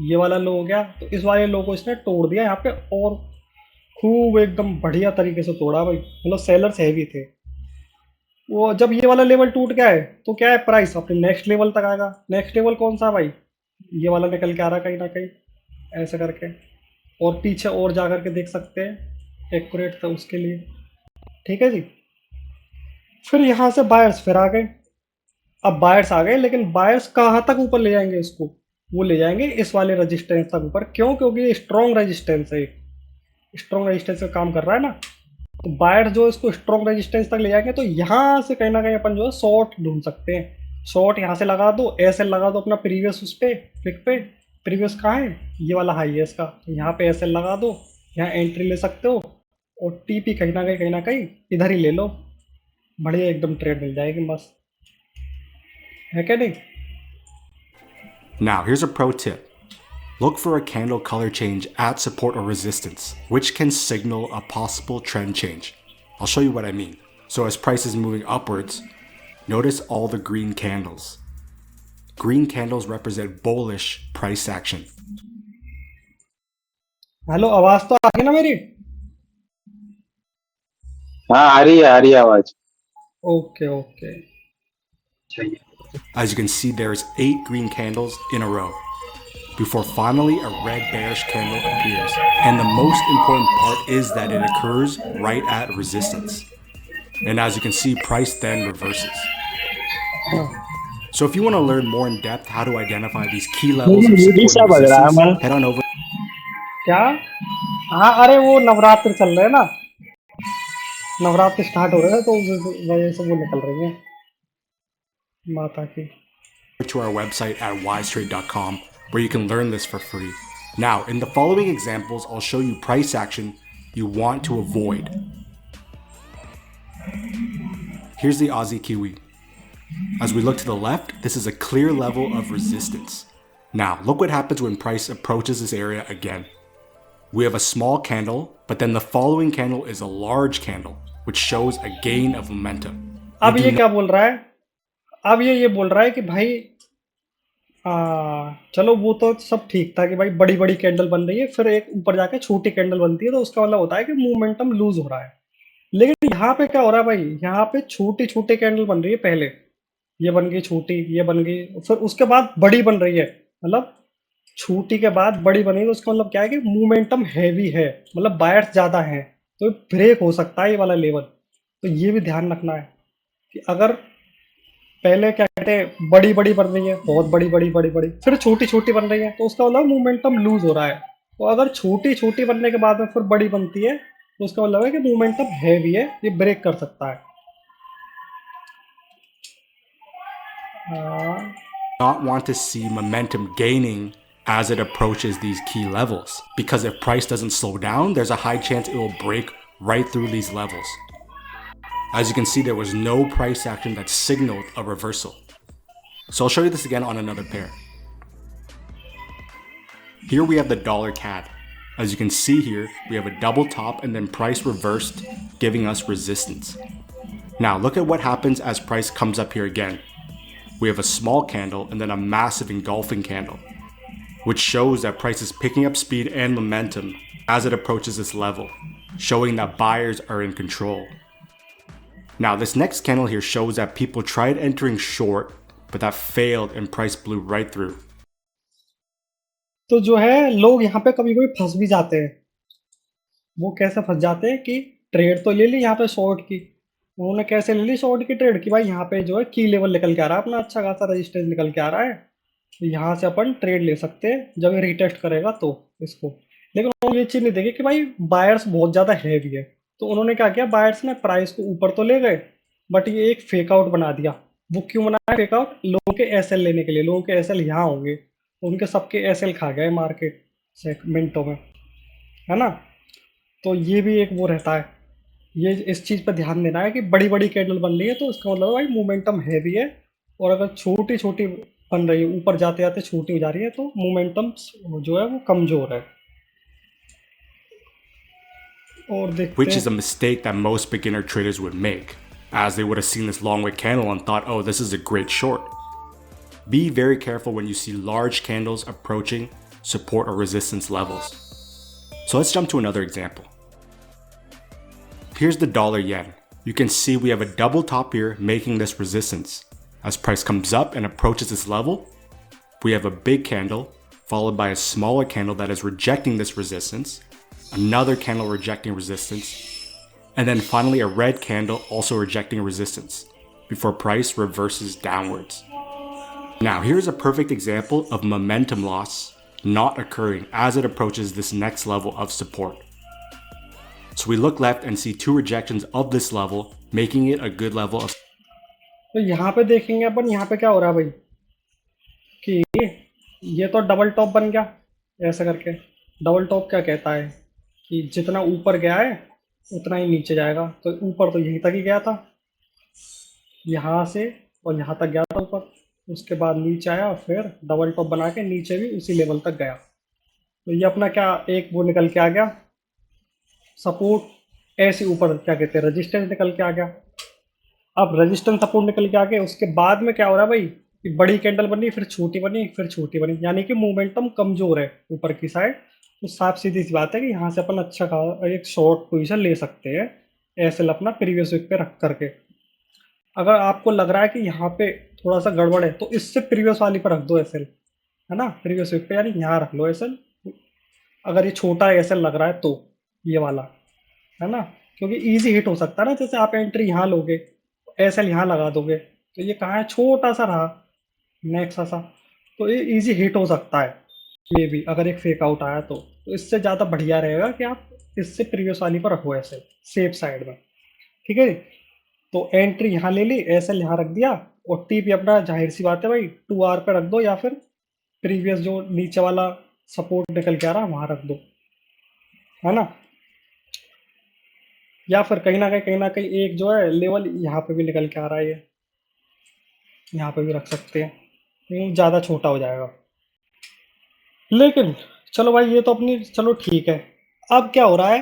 ये वाला लो हो गया। तो इस वाले लो को इसने तोड़ दिया यहाँ पे, और खूब एकदम बढ़िया तरीके से तोड़ा भाई। मतलब सेलर्स हैवी थे। वो जब ये वाला लेवल टूट गया है तो क्या है, प्राइस अपने नेक्स्ट लेवल तक आएगा। नेक्स्ट लेवल कौन सा भाई? ये वाला निकल के आ रहा है कहीं ना कहीं ऐसे करके, और पीछे और जा करके देख सकते हैं एक्यूरेट था उसके लिए। ठीक है जी, फिर यहाँ से बायर्स फिर आ गए। अब बायर्स आ गए, लेकिन बायर्स कहाँ तक ऊपर ले जाएंगे इसको? वो ले जाएंगे इस वाले रेजिस्टेंस तक ऊपर। क्यों? क्योंकि ये स्ट्रॉन्ग रेजिस्टेंस है, स्ट्रॉन्ग रेजिस्टेंस का काम कर रहा है ना। तो बायर जो इसको स्ट्रॉन्ग रेजिस्टेंस तक ले जाएंगे, तो यहाँ से कहीं ना कहीं अपन जो है शॉर्ट ढूंढ सकते हैं। शॉर्ट यहाँ से लगा दो, एसएल लगा दो अपना प्रीवियस उस पे क्लिक पे। प्रीवियस कहाँ है? ये वाला हाई है इसका, तो यहाँ पे एसएल लगा दो, यहाँ एंट्री ले सकते हो, और टीपी कहीं ना कहीं इधर ही ले लो। बढ़िया एकदम ट्रेड मिल जाएगी बस, है क्या नहीं? Now, here's a pro tip. Look for a candle color change at support or resistance, which can signal a possible trend change. I'll show you what I mean. So as price is moving upwards, notice all the green candles. Green candles represent bullish price action. Hello, आवाज तो आ रही है ना मेरी? हाँ आ रही है आवाज। Okay okay. As you can see, there's 8 green candles in a row before finally a red bearish candle appears. And the most important part is that it occurs right at resistance. And as you can see, price then reverses. So if you want to learn more in depth how to identify these key levels of support and resistance, head on over. क्या? हाँ, अरे वो नवरात्र चल रहे हैं ना, Navratra start हो रहे हैं तो उस वजह से वो निकल रही है माता की। to our website at wisetrade.com where you can learn this for free. Now, in the following examples, I'll show you price action you want to avoid. Here's the Aussie Kiwi. As we look to the left, this is a clear level of resistance. Now, look what happens when price approaches this area again. We have a small candle, but then the following candle is a large candle, which shows a gain of momentum. अब ये क्या बोल रहा है? अब ये बोल रहा है कि भाई चलो वो तो सब ठीक था कि भाई बड़ी बड़ी कैंडल बन रही है, फिर एक ऊपर जाके छोटी कैंडल बनती है, तो उसका मतलब होता है कि मोमेंटम लूज हो रहा है। लेकिन यहाँ पे क्या हो रहा है भाई? यहाँ पे छोटी छोटी कैंडल बन रही है, पहले ये बन गई छोटी, ये बन गई, फिर उसके बाद बड़ी बन रही है, मतलब छोटी के बाद बड़ी बनी, तो उसका मतलब क्या है कि मोमेंटम हैवी है, मतलब बायर्स ज्यादा है, तो ब्रेक हो सकता है ये वाला लेवल। तो ये भी ध्यान रखना है कि अगर पहले क्या कहते हैं बड़ी बड़ी बन रही है, बहुत बड़ी बड़ी बड़ी बड़ी, फिर छोटी छोटी बन रही है, तो उसका मतलब मोमेंटम लूज हो रहा है। तो अगर छोटी छोटी बनने के बाद में फिर बड़ी बनती है, तो उसका मतलब है कि मोमेंटम हैवी है, ये ब्रेक कर सकता है। Not want to see momentum gaining as it approaches these key levels, because if price doesn't slow down, there's a high chance it will break right through these levels. As you can see, there was no price action that signaled a reversal. So I'll show you this again on another pair. Here we have the dollar CAD. As you can see here, we have a double top and then price reversed, giving us resistance. Now look at what happens as price comes up here again. We have a small candle and then a massive engulfing candle, which shows that price is picking up speed and momentum as it approaches this level, showing that buyers are in control. Now this next candle here shows that people tried entering short, but that failed and price blew right through. तो जो है लोग यहाँ पे कभी कभी फंस भी जाते हैं। वो कैसे फंस जाते हैं कि ट्रेड तो ले ली यहाँ पे शॉर्ट की, उन्होंने कैसे ले ली शॉर्ट की ट्रेड कि भाई यहाँ पे जो है की लेवल निकल के आ रहा है, अपना अच्छा खासा रेजिस्टेंस निकल के आ रहा है, तो यहाँ से अपन ट्रेड ले सकते हैं जब ये रिटेस्ट करेगा तो इसको। लेकिन उन्होंने ये चीज़ नहीं देखी कि भाई बायर्स बहुत ज़्यादा हैवी है, तो उन्होंने क्या किया, बायर्स ने प्राइस को ऊपर तो ले गए, बट ये एक फेक आउट बना दिया। वो क्यों बनाया फेक आउट? लोगों के एसएल लेने के लिए, लोगों के एसएल यहाँ होंगे, उनके सबके एसएल खा गए मार्केट सेगमेंटों में, है ना। तो ये भी एक वो रहता है, ये इस चीज़ पर ध्यान देना है कि बड़ी बड़ी कैंडल बन रही है तो इसका मतलब भाई मोमेंटम हैवी है, और अगर छोटी छोटी बन रही है, ऊपर जाते जाते छोटी हो जा रही है, तो मोमेंटम जो है वो कमजोर है। और देखते Which is a mistake that most beginner traders would make, as they would have seen this long wick candle and thought, oh, this is a great short. Be very careful when you see large candles approaching support or resistance levels. So let's jump to another example. Here's the dollar yen. You can see we have a double top here making this resistance. As price comes up and approaches this level, we have a big candle followed by a smaller candle that is rejecting this resistance, another candle rejecting resistance, and then finally a red candle also rejecting resistance before price reverses downwards. Now here's a perfect example of momentum loss not occurring as it approaches this next level of support. So we look left and see two rejections of this level, making it a good level of. तो यहाँ पे देखेंगे अपन, यहाँ पे क्या हो रहा है भाई कि ये तो डबल टॉप बन गया ऐसा करके। डबल टॉप क्या कहता है कि जितना ऊपर गया है उतना ही नीचे जाएगा, तो ऊपर तो यहीं तक ही गया था, यहाँ से और यहाँ तक गया था ऊपर, उसके बाद नीचे आया, फिर डबल टॉप बना के नीचे भी उसी लेवल तक गया। तो ये अपना क्या एक वो निकल के आ गया सपोर्ट, ऐसे ऊपर क्या कहते हैं रेजिस्टेंस निकल के आ गया। अब रेजिस्टेंस सपोर्ट निकल के आ गया, उसके बाद में क्या हो रहा है भाई कि बड़ी कैंडल बनी, फिर छोटी बनी, फिर छोटी बनी, यानी कि मोमेंटम कमजोर है ऊपर की साइड। तो साफ सीधी सी बात है कि यहाँ से अपन अच्छा एक शॉर्ट पोजीशन ले सकते हैं एसएल अपना प्रीवियस वीक पे रख करके। अगर आपको लग रहा है कि यहाँ पे थोड़ा सा गड़बड़ है तो इससे प्रीवियस वाली पर रख दो एसएल, है ना, प्रीवियस वीक पे, यानी यहाँ रख लो एसएल। अगर ये छोटा एसएल लग रहा है तो ये वाला, है ना, क्योंकि इजी हिट हो सकता है ना। जैसे आप एंट्री यहाँ लोगे, एसएल यहाँ लगा दोगे, तो ये कहाँ है, छोटा सा रहा नेक्स्ट सा, तो ये इजी हिट हो सकता है ये भी, अगर एक फेक आउट आया तो इससे ज़्यादा बढ़िया रहेगा कि आप इससे प्रीवियस वाली पर रखो एसएल सेफ साइड में। ठीक है, तो एंट्री यहाँ ले ली, एसएल यहाँ रख दिया, और टी भी अपना जाहिर सी बात है भाई 2R पे रख दो, या फिर प्रीवियस जो नीचे वाला सपोर्ट निकल के आ रहा है वहाँ रख दो, है ना। या फिर कहीं ना कहीं एक जो है लेवल यहाँ पे भी निकल के आ रहा है, ये यहाँ पे भी रख सकते हैं, ये ज़्यादा छोटा हो जाएगा। लेकिन चलो भाई ये तो अपनी चलो ठीक है। अब क्या हो रहा है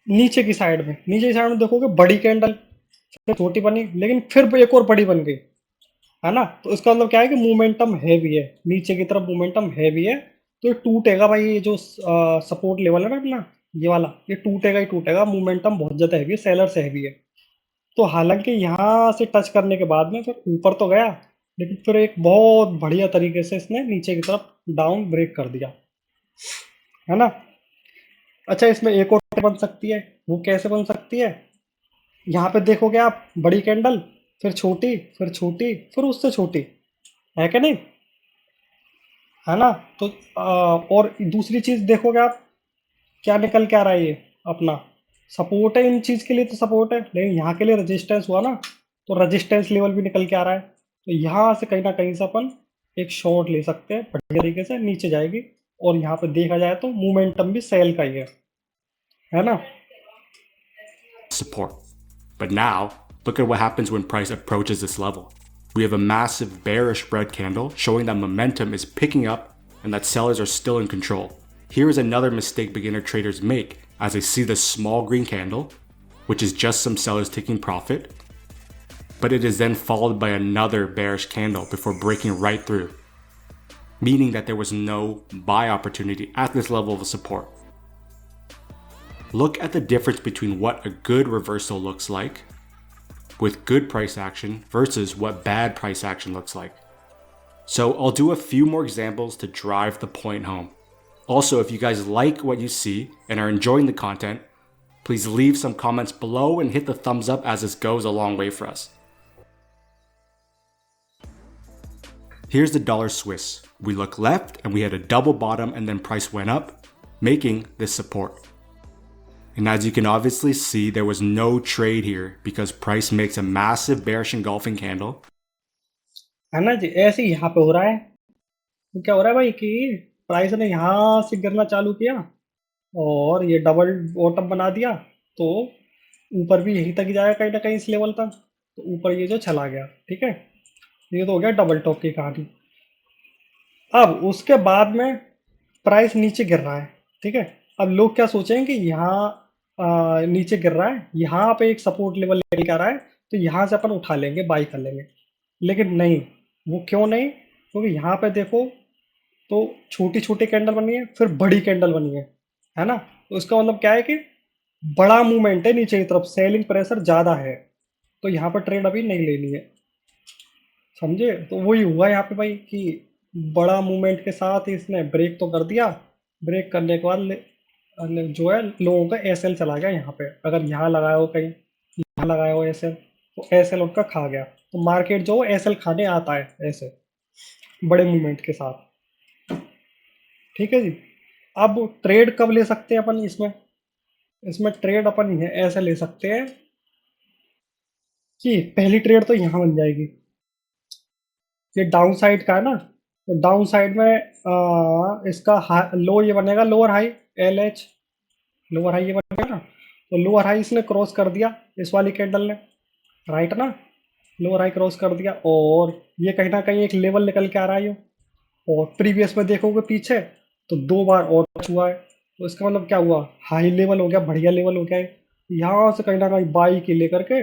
नीचे की साइड में देखोगे बड़ी कैंडल, फिर छोटी बनी, लेकिन फिर एक और बड़ी बन गई, है ना। तो इसका मतलब क्या है कि मोमेंटम हैवी है, नीचे की तरफ मोमेंटम हैवी है, तो ये टूटेगा भाई। ये जो सपोर्ट लेवल है ना अपना ये वाला, ये टूटेगा ही टूटेगा, मोमेंटम बहुत ज़्यादा हैवी है, सेलर से हैवी है। तो हालांकि यहाँ से टच करने के बाद में फिर ऊपर तो गया, लेकिन फिर एक बहुत बढ़िया तरीके से इसने नीचे की तरफ डाउन ब्रेक कर दिया, है ना। अच्छा, इसमें एक और बन सकती है, वो कैसे बन सकती है, यहाँ पे देखोगे आप बड़ी कैंडल, फिर छोटी, फिर छोटी, फिर उससे छोटी, है क्या नहीं, है ना। तो और दूसरी चीज देखोगे आप क्या निकल के आ रहा है, ये अपना सपोर्ट है, इन चीज के लिए तो सपोर्ट है, लेकिन यहाँ के लिए रेजिस्टेंस हुआ ना, तो रेजिस्टेंस लेवल भी निकल के आ रहा है। तो यहाँ से कहीं ना कहीं से अपन एक शॉट ले सकते हैं बढ़िया तरीके से, नीचे जाएगी, और यहाँ पे देखा जाए तो मोमेंटम भी सेल का ही है ना। Support. But now, look at what happens when price approaches this level. We have a massive bearish spread candle showing that momentum is picking up and that sellers are still in control. Here is another mistake beginner traders make as they see the small green candle, which is just some sellers taking profit, but it is then followed by another bearish candle before breaking right through, meaning that there was no buy opportunity at this level of support. Look at the difference between what a good reversal looks like with good price action versus what bad price action looks like. So I'll do a few more examples to drive the point home. Also, if you guys like what you see and are enjoying the content, please leave some comments below and hit the thumbs up as this goes a long way for us. Here's the dollar Swiss. We look left and we had a double bottom and then price went up, making this support. And as you can obviously see, there was no trade here because price makes a massive bearish engulfing candle. है ना जी, ऐसे ही यहाँ पे हो रहा है। तो क्या हो रहा है भाई कि प्राइस ने यहाँ से गिरना चालू किया और ये डबल बॉटम बना दिया, तो ऊपर भी यहीं तक ही जाएगा कहीं ना कहीं इस लेवल तक, तो ऊपर ये जो चला गया, ठीक है। ये तो हो गया डबल टॉप की कहानी। अब उसके बाद में प्राइस नीचे गिर रहा है, ठीक है। अब लोग क्या सोचेंगे कि यहाँ नीचे गिर रहा है, यहाँ पे एक सपोर्ट लेवल लेके आ रहा है, तो यहाँ से अपन उठा लेंगे, बाई कर लेंगे। लेकिन नहीं, वो क्यों नहीं, क्योंकि यहाँ पे देखो तो छोटी छोटी कैंडल बनी है, फिर बड़ी कैंडल बनी है ना। तो इसका मतलब क्या है कि बड़ा मूवमेंट है नीचे की तरफ, सेलिंग प्रेशर ज़्यादा है, तो यहाँ पर ट्रेड अभी नहीं लेनी है, समझे। तो वही हुआ यहाँ पे भाई कि बड़ा मूवमेंट के साथ इसने ब्रेक तो कर दिया, ब्रेक करने के बाद जो है लोगों का एसएल चला गया यहाँ पे। अगर यहाँ लगाया हो कहीं, यहाँ लगाया हो एसएल, तो एसएल उनका खा गया। तो मार्केट जो एसएल खाने आता है ऐसे बड़े मूवमेंट के साथ, ठीक है जी। अब ट्रेड कब ले सकते हैं अपन इसमें ट्रेड अपन ऐसे ले सकते हैं कि पहली ट्रेड तो यहाँ बन जाएगी, ये डाउन साइड का है ना, तो डाउन साइड में इसका लो ये बनेगा, lower high L H, lower high ये बनेगा ना। तो लोअर हाई इसने क्रॉस कर दिया इस वाली कैंडल ने, राइट ना। लोअर हाई क्रॉस कर दिया, और ये कहीं ना कहीं एक लेवल निकल के आ रहा है ये। और प्रीवियस में देखोगे पीछे तो 2 बार और टच हुआ है, तो इसका मतलब क्या हुआ, हाई लेवल हो गया, बढ़िया लेवल हो गया है। यहाँ से कहीं ना कहीं बाई की लेकर के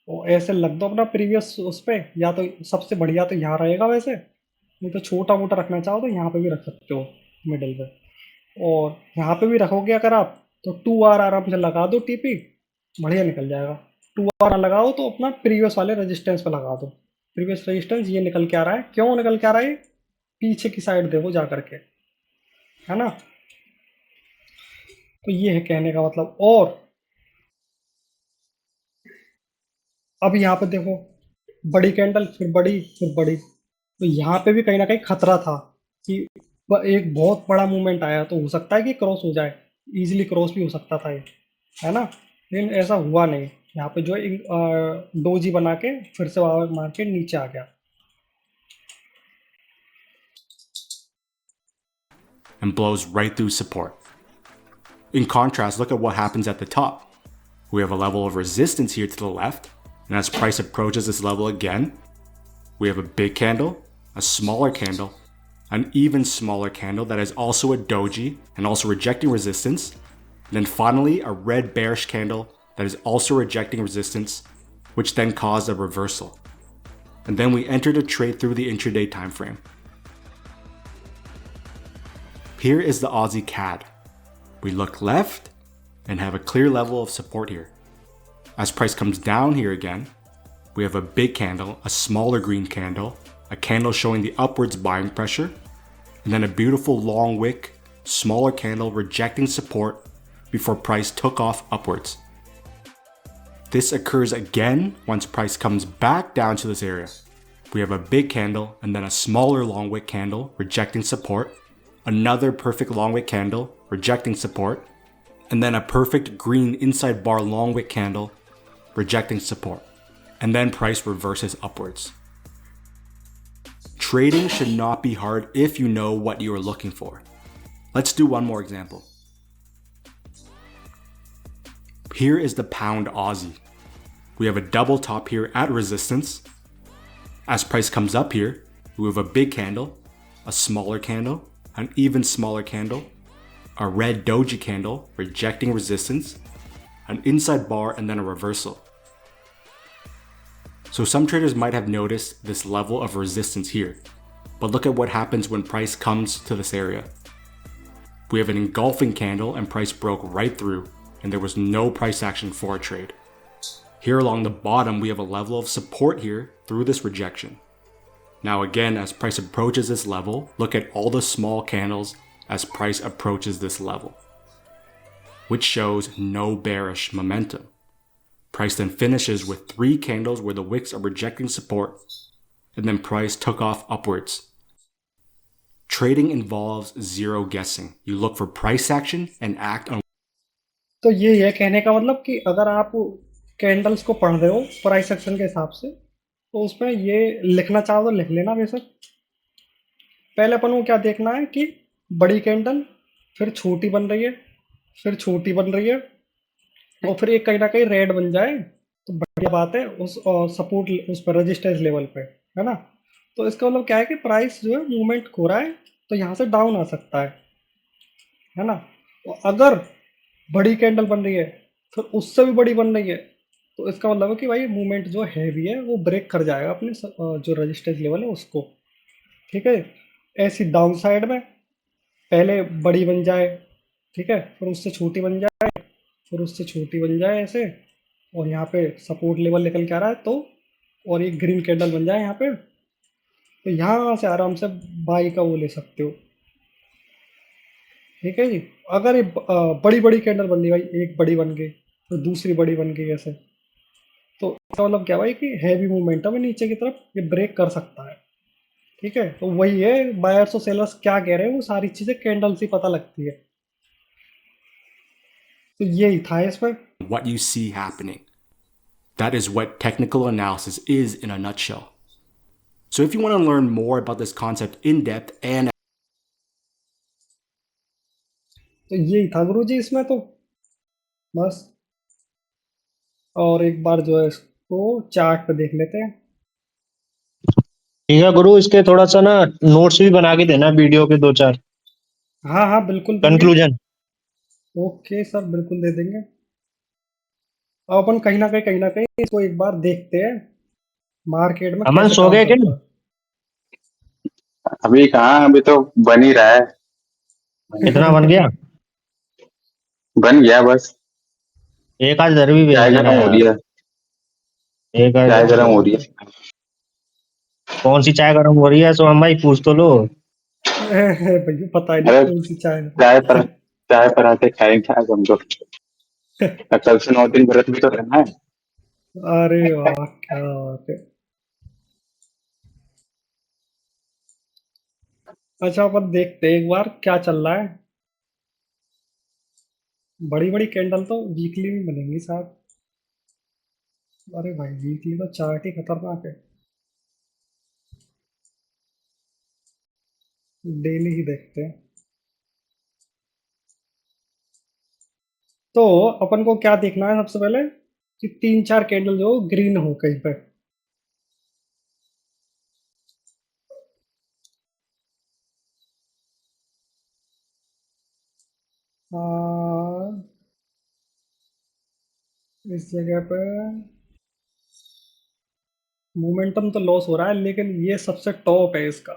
और ऐसे लग दो अपना प्रीवियस उस पे, या तो सबसे बढ़िया तो यहाँ रहेगा वैसे, नहीं तो छोटा मोटा रखना चाहो तो यहाँ पे भी रख सकते हो मिडिल पे। और यहाँ पे भी रखोगे अगर आप तो 2 आर आराम से लगा दो टीपी, बढ़िया निकल जाएगा। 2 आर लगाओ तो अपना प्रीवियस वाले रेजिस्टेंस पे लगा दो। प्रीवियस रेजिस्टेंस ये निकल के आ रहा है, क्यों निकल के आ रहा है, पीछे की साइड देखो जा करके, है ना। तो ये है कहने का मतलब। और अब यहाँ पे देखो, बड़ी कैंडल फिर बड़ी फिर बड़ी, तो यहाँ पे भी कहीं ना कहीं खतरा था कि एक बहुत बड़ा मूवमेंट आया तो हो सकता है कि क्रॉस हो जाए, इजीली क्रॉस भी हो सकता था ये, है ना। लेकिन ऐसा हुआ नहीं, यहाँ पे जो है डोजी बना के फिर से मार्केट नीचे आ गया। And blows right through support. In contrast, look at what happens at the top. We have a level of resistance here to the left, and as price approaches this level again, we have a big candle, a smaller candle, an even smaller candle that is also a doji and also rejecting resistance, and then finally a red bearish candle that is also rejecting resistance, which then caused a reversal. And then we entered a trade through the intraday time frame. Here is the Aussie CAD. We look left and have a clear level of support here. As price comes down here again, we have a big candle, a smaller green candle, a candle showing the upwards buying pressure, and then a beautiful long wick, smaller candle rejecting support before price took off upwards. This occurs again once price comes back down to this area. We have a big candle and then a smaller long wick candle rejecting support, another perfect long wick candle rejecting support, and then a perfect green inside bar long wick candle rejecting support. And then price reverses upwards. Trading should not be hard if you know what you are looking for. Let's do one more example. Here is the pound Aussie. We have a double top here at resistance. As price comes up here, we have a big candle, a smaller candle, an even smaller candle, a red doji candle rejecting resistance, an inside bar, and then a reversal. So some traders might have noticed this level of resistance here, but look at what happens when price comes to this area. We have an engulfing candle and price broke right through, and there was no price action for a trade. Here along the bottom, we have a level of support here through this rejection. Now again, as price approaches this level, look at all the small candles as price approaches this level, which shows no bearish momentum. Price then finishes with 3 candles where the wicks are rejecting support, and then price took off upwards. Trading involves zero guessing. You look for price action and act on. तो ये है कहने का मतलब कि अगर आप candles को पढ़ रहे हो प्राइस एक्शन के हिसाब से, तो उसमें ये लिखना चाहो तो लिख लेना बेशक। पहले अपन को क्या देखना है कि बड़ी कैंडल फिर छोटी बन रही है, फिर छोटी बन रही है, और फिर एक कहीं ना कहीं रेड बन जाए तो बढ़िया बात है, उस सपोर्ट उस पर रेजिस्टेंस लेवल पे, है ना। तो इसका मतलब क्या है कि प्राइस जो है मूवमेंट हो रहा है तो यहाँ से डाउन आ सकता है ना। तो अगर बड़ी कैंडल बन रही है फिर उससे भी बड़ी बन रही है, तो इसका मतलब है कि भाई मूवमेंट जो हैवी है वो ब्रेक कर जाएगा अपने जो रेजिस्टेंस लेवल है उसको, ठीक है। ऐसी डाउन साइड में पहले बड़ी बन जाए, ठीक है, फिर उससे छोटी बन जाए, फिर उससे छोटी बन जाए ऐसे, और यहाँ पे सपोर्ट लेवल निकल के आ रहा है तो, और एक ग्रीन कैंडल बन जाए यहाँ पे, तो यहाँ से आराम से बाई का वो ले सकते हो, ठीक है जी। अगर ये बड़ी बड़ी कैंडल बन रही भाई, एक बड़ी बन गई फिर दूसरी बड़ी बन गई ऐसे, तो इसका मतलब क्या भाई कि हैवी मोमेंटम है नीचे की तरफ, ये ब्रेक कर सकता है, ठीक है। तो वही है, बायर्स और सेलर्स क्या कह रहे हैं वो सारी चीजें कैंडल से पता लगती है। तो यही था इसमें। What you see happening. That is what technical analysis is in a nutshell. So if you want to learn more about this concept in depth and तो यही था गुरुजी इसमें तो बस। और एक बार जो है इसको चार्ट पे देख लेते हैं। ठीक है गुरु, इसके थोड़ा सा ना नोट्स भी बना के देना वीडियो के 2-4 हाँ हाँ बिल्कुल देंगे। कंक्लूजन। ओके सर, बिल्कुल दे देंगे। अब अपन कहीं ना कहीं इसको एक बार देखते हैं मार्केट में अमन कैसे सो काम गए क्या? करता है। अभी कहाँ, अभी तो बन ही रहा है। कितना बन गया? बन गया बस। एक आध इधर भी भेज चाय देना गर्म हो यार। रही है। एक आध चाय इधर भी गर्म भेज हो रही देना। है। कौन सी चाय गर्म हो रही है सोहम भाई, पूछ तो लो। भैया पता ही नहीं अरे कौन सी चाय चाय पर है। चाय पराठे खाएंगे आज हम तो। कल से 9 दिन व्रत भी तो रहना है। अरे वाह, क्या बात है। अच्छा, अपन देखते हैं एक बार क्या चल रहा है। बड़ी बड़ी कैंडल तो वीकली में बनेंगी साहब। अरे भाई, वीकली तो चार्ट ही खतरनाक है। डेली ही देखते हैं। तो अपन को क्या देखना है सबसे पहले कि तीन चार कैंडल जो ग्रीन हो कहीं पे। आ, इस जगह पे मोमेंटम तो लॉस हो रहा है, लेकिन ये सबसे टॉप है इसका।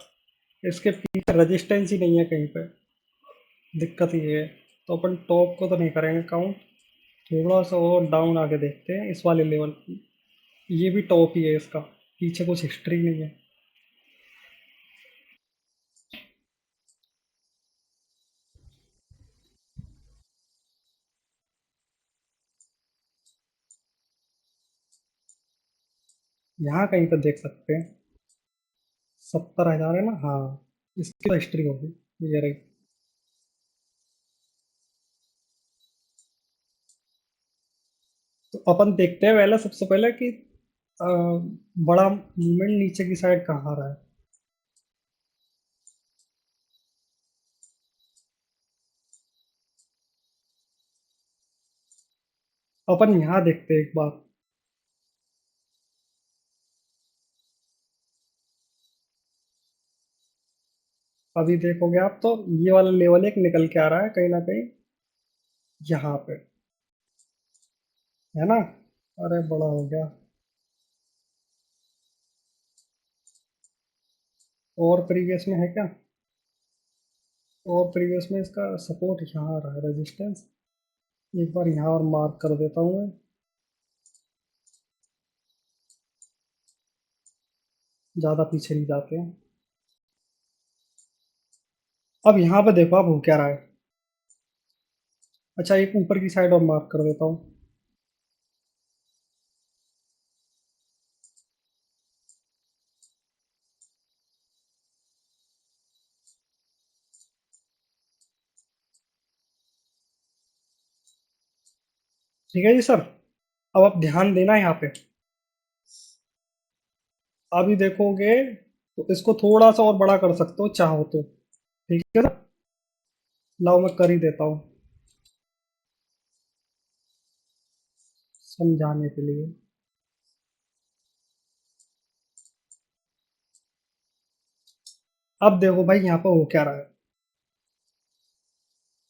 इसके पीछे रेजिस्टेंस ही नहीं है कहीं पे। दिक्कत ये है। तो अपन टॉप को तो नहीं करेंगे काउंट। थोड़ा सा और डाउन आके देखते हैं इस वाले लेवल की। ये भी टॉप ही है इसका। पीछे कुछ हिस्ट्री नहीं है। यहाँ कहीं पे देख सकते हैं। 70,000 है ना, हाँ। इसकी तो हिस्ट्री होगी। ये रही। तो अपन देखते हैं पहले, सबसे पहले कि अ, बड़ा मूवमेंट नीचे की साइड कहाँ आ रहा है। अपन यहाँ देखते हैं एक बार। अभी देखोगे आप तो ये वाला लेवल एक निकल के आ रहा है कहीं ना कहीं यहाँ पे, है ना। अरे बड़ा हो गया। और प्रीवियस में है क्या? और प्रीवियस में इसका सपोर्ट यहाँ आ रहा है, रेजिस्टेंस। एक बार यहाँ और मार्क कर देता हूँ मैं। ज़्यादा पीछे नहीं जाते हैं। अब यहाँ पे देखो आप हो क्या रहा है। अच्छा, एक ऊपर की साइड और मार्क कर देता हूँ। ठीक है जी सर। अब आप ध्यान देना यहाँ पे। अभी देखोगे तो इसको थोड़ा सा और बड़ा कर सकते हो चाहो तो। ठीक है ना। लाओ मैं कर ही देता हूँ समझाने के लिए। अब देखो भाई यहाँ पे हो क्या रहा है।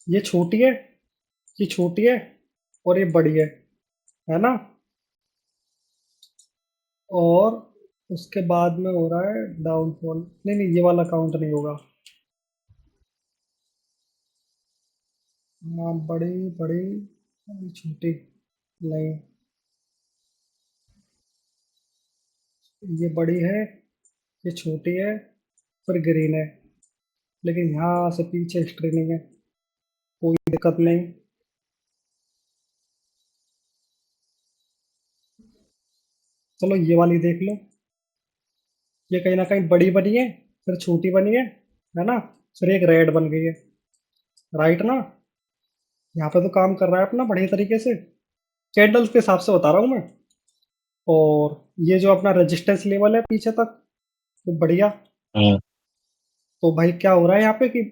ये छोटी है, ये छोटी है, और ये बड़ी है ना। और उसके बाद में हो रहा है डाउनफॉल। नहीं नहीं, ये वाला काउंट नहीं होगा। हाँ, बड़ी बड़ी, बड़ी छोटी नहीं। ये बड़ी है, ये छोटी है, फिर ग्रीन है। लेकिन यहाँ से पीछे हिस्ट्री नहीं है। कोई दिक्कत नहीं। चलो ये वाली देख लो। ये कहीं ना कहीं बड़ी बनी है, फिर छोटी बनी है ना। फिर एक रेड बन गई है। राइट ना। यहाँ पे तो काम कर रहा है अपना बढ़िया तरीके से। कैंडल्स के हिसाब से बता रहा हूँ मैं। और ये जो अपना रेजिस्टेंस लेवल है पीछे तक, वो बढ़िया। हम्म। तो भाई क्या हो रहा है यहाँ पे कि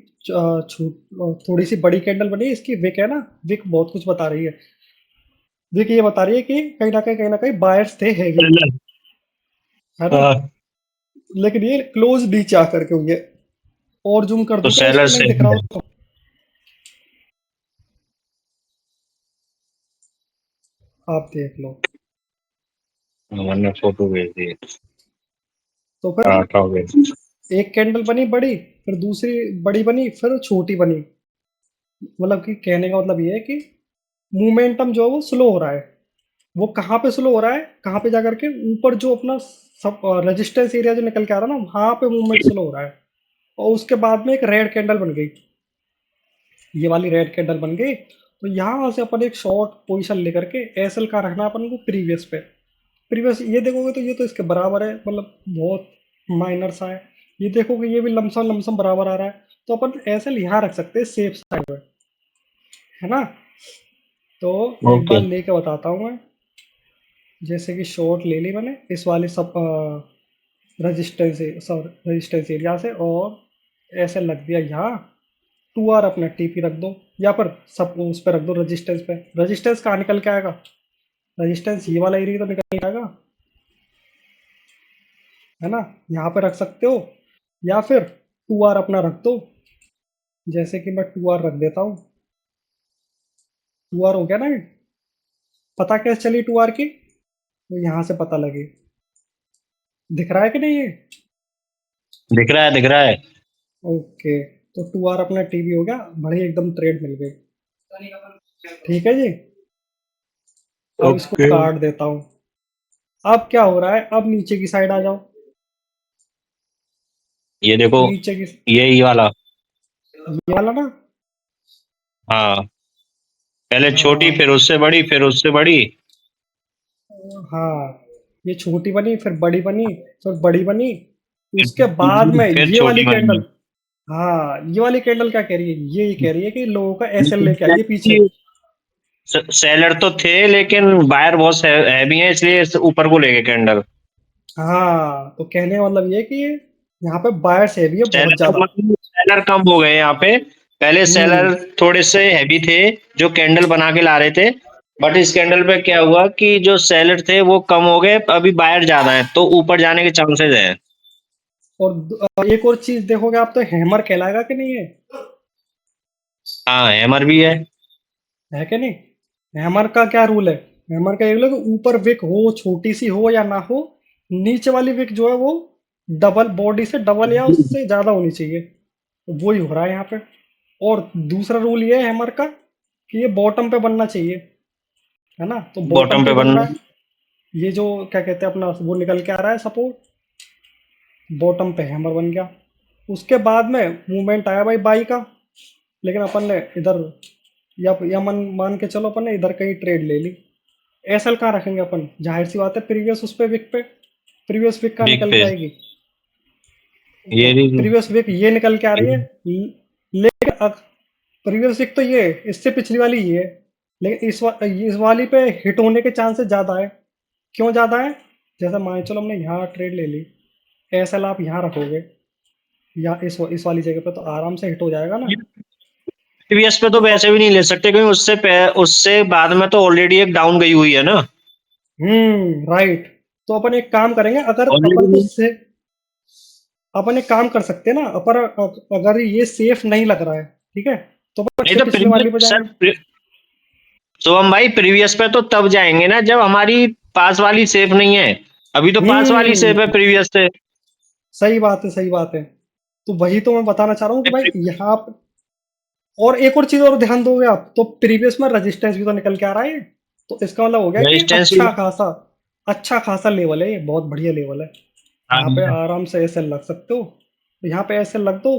थोड़ी सी बड़ी कैंडल बनी है, इसकी विक है ना। विक बहुत कुछ बता रही है। विक ये बता रही है कि कहीं ना कहीं बायर्स थे हैवी, है ना। हाँ। लेकिन ये क्लोज नीचे आकर के हुई है। और जूम कर तो दूं क्या सेलर इसको, नहीं दिख सही रहा है। हो तो? आप देख लो। मैंने फोटो भेज दी। तो फिर पराठा हो गया। एक कैंडल बनी बड़ी, फिर दूसरी बड़ी बनी, फिर छोटी बनी। मतलब कि कहने का मतलब ये है कि मोमेंटम जो है वो स्लो हो रहा है। वो कहाँ पे स्लो हो रहा है, कहाँ पे जाकर के ऊपर जो अपना सब रेजिस्टेंस एरिया जो निकल के आ रहा है ना, वहां पे मूवमेंट स्लो हो रहा है। और उसके बाद में एक रेड कैंडल बन गई, ये वाली रेड कैंडल बन गई। तो यहाँ से अपन एक शॉर्ट पोजीशन लेकर के एसएल का रखना अपन को प्रीवियस पे। प्रीवियस ये देखोगे तो ये तो इसके बराबर है, मतलब बहुत माइनर सा है। ये देखोगे ये भी लमसम लमसम बराबर आ रहा है। तो अपन एसएल यहाँ रख सकते हैं सेफ साइड में, है ना। तो एक ओके। बार लेके बताता हूँ मैं। जैसे कि शॉर्ट ले ली मैंने इस वाले सब रजिस्टेंस एरिया से, और ऐसे लग दिया यहाँ। 2R अपना टीपी रख दो, या पर सब उस पर रख दो रजिस्टेंस पे। रजिस्टेंस कहाँ निकल के आएगा, रजिस्टेंस ये वाला एरिया तो निकल के आएगा, है ना। यहाँ पे रख सकते हो, या फिर 2R अपना रख दो। जैसे कि मैं 2R रख देता हूँ। 2R हो गया ना ये? पता कैसे चली 2R की, तो यहाँ से पता लगे। दिख रहा है कि नहीं ये? दिख रहा है, दिख रहा है। ओके। तो 2R अपना टीवी हो गया, बढ़िया एकदम ट्रेड मिल गई। ठीक है जी। अब इसको ओके। काट देता हूँ। अब क्या हो रहा है, अब नीचे की साइड आ जाओ। ये देखो, नीचे की, ये वाला। ये वाला ना। हाँ, पहले छोटी, हाँ फिर उससे बड़ी, फिर उससे बड़ी। हाँ, ये छोटी बनी, फिर बड़ी बनी, फिर बड़ी बनी। फिर उसके बाद में फिर ये वाली छोटी बनी। कैंडल। हाँ, ये वाली कैंडल क्या कह रही है, ये कह रही है कि लोगों का एसएल लेके आइए पीछे। सेलर तो थे लेकिन बायर बहुत हैवी है, इसलिए ऊपर को ले गए कैंडल। हाँ, तो कहने का मतलब ये है कि यहाँ पे बायर्स हैवी है बहुत ज्यादा। सेलर कम हो गए यहाँ पे। पहले हम्म। सेलर थोड़े से हैवी थे, जो कैंडल बना के ला रहे थे। बट इस कैंडल पे क्या हुआ कि जो सेलर थे वो कम हो गए, अभी बायर ज्यादा है, तो ऊपर जाने के चांसेस है। और एक और चीज देखोगे आप, तो हैमर कहलाएगा कि नहीं है? हाँ, हैमर भी है। है कि नहीं? हैमर का क्या रूल है? हैमर का ये रूल है कि ऊपर विक हो, छोटी सी हो या ना हो, नीचे वाली विक जो है वो डबल बॉडी से डबल या उससे ज्यादा होनी चाहिए। तो वही हो रहा है यहाँ पे। और दूसरा रूल ये है हैमर का कि ये बॉटम पे बनना चाहिए, है ना। तो बॉटम बॉटम पे पे बन बन। रहा है। ये जो क्या कहते हैं अपना वो निकल के आ रहा है सपोर्ट, बॉटम पे हैमर बन गया। उसके बाद में मूवमेंट आया भाई बाई का। लेकिन अपन ने इधर, या मन मान के चलो अपन ने इधर कहीं ट्रेड ले ली। एसएल कहाँ रखेंगे अपन, जाहिर सी बात है प्रीवियस उस पे विक पे। प्रीवियस विक कहाँ बिग निकल के पे। आएगी, तो ये भी। प्रीवियस विक ये निकल के आ रही है। लेकिन प्रीवियस विक तो ये है, इससे पिछली वाली ये है। लेकिन इस वाली पे हिट होने के चांसेस ज़्यादा है। क्यों ज़्यादा है? जैसे मान के चलो हमने यहाँ ट्रेड ले ली, एसएल आप यहाँ रखोगे, या इस वाली जगह पे, तो आराम से हिट हो जाएगा ना। प्रीवियस पे तो तो अब वैसे भी नहीं ले सकते, क्योंकि उससे बाद में तो ऑलरेडी एक डाउन गई हुई है ना। राइट। तो अपन एक काम करेंगे, अगर अपन को ऑलरेडी। से अपन एक काम कर सकते हैं ना, पर अगर ये सेफ नहीं लग रहा है, ठीक है, तो अपन नहीं से तो पिछली वाली पे प्रीवियस जाएंगे। सर, शुभम भाई, प्रीवियस पे तो तब जाएंगे ना जब हमारी पास वाली सेफ नहीं है। अभी तो पास वाली सेफ है हम्म। प्रीवियस से। सही बात है, सही बात है। तो वही तो मैं बताना चाह रहा हूँ कि भाई यहाँ और एक और चीज और ध्यान दोगे आप, तो प्रीवियस में रेजिस्टेंस भी तो निकल के आ रहा है। तो इसका मतलब हो गया कि रेजिस्टेंस भी। अच्छा खासा लेवल है, ये बहुत बढ़िया लेवल है। यहाँ पे हाँ। आराम से ऐसे लग सकते हो, तो यहाँ पे ऐसे लग दो,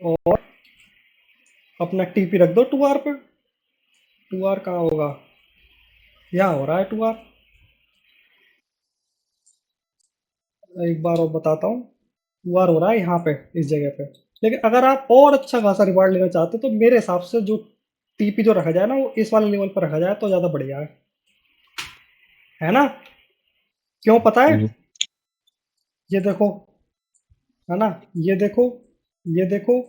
और अपना टीपी रख दो 2R पे। 2R कहाँ होगा, यहाँ हो रहा है 2R। एक बार और बताता हूँ। 2R हो रहा है यहाँ पे इस जगह पे। लेकिन अगर आप और अच्छा खासा रिवार्ड लेना चाहते हो, तो मेरे हिसाब से जो टीपी जो रखा जाए ना, वो इस वाले लेवल पर रखा जाए तो ज़्यादा बढ़िया है ना। क्यों पता है? ये देखो, है ना, ये देखो, ये देखो,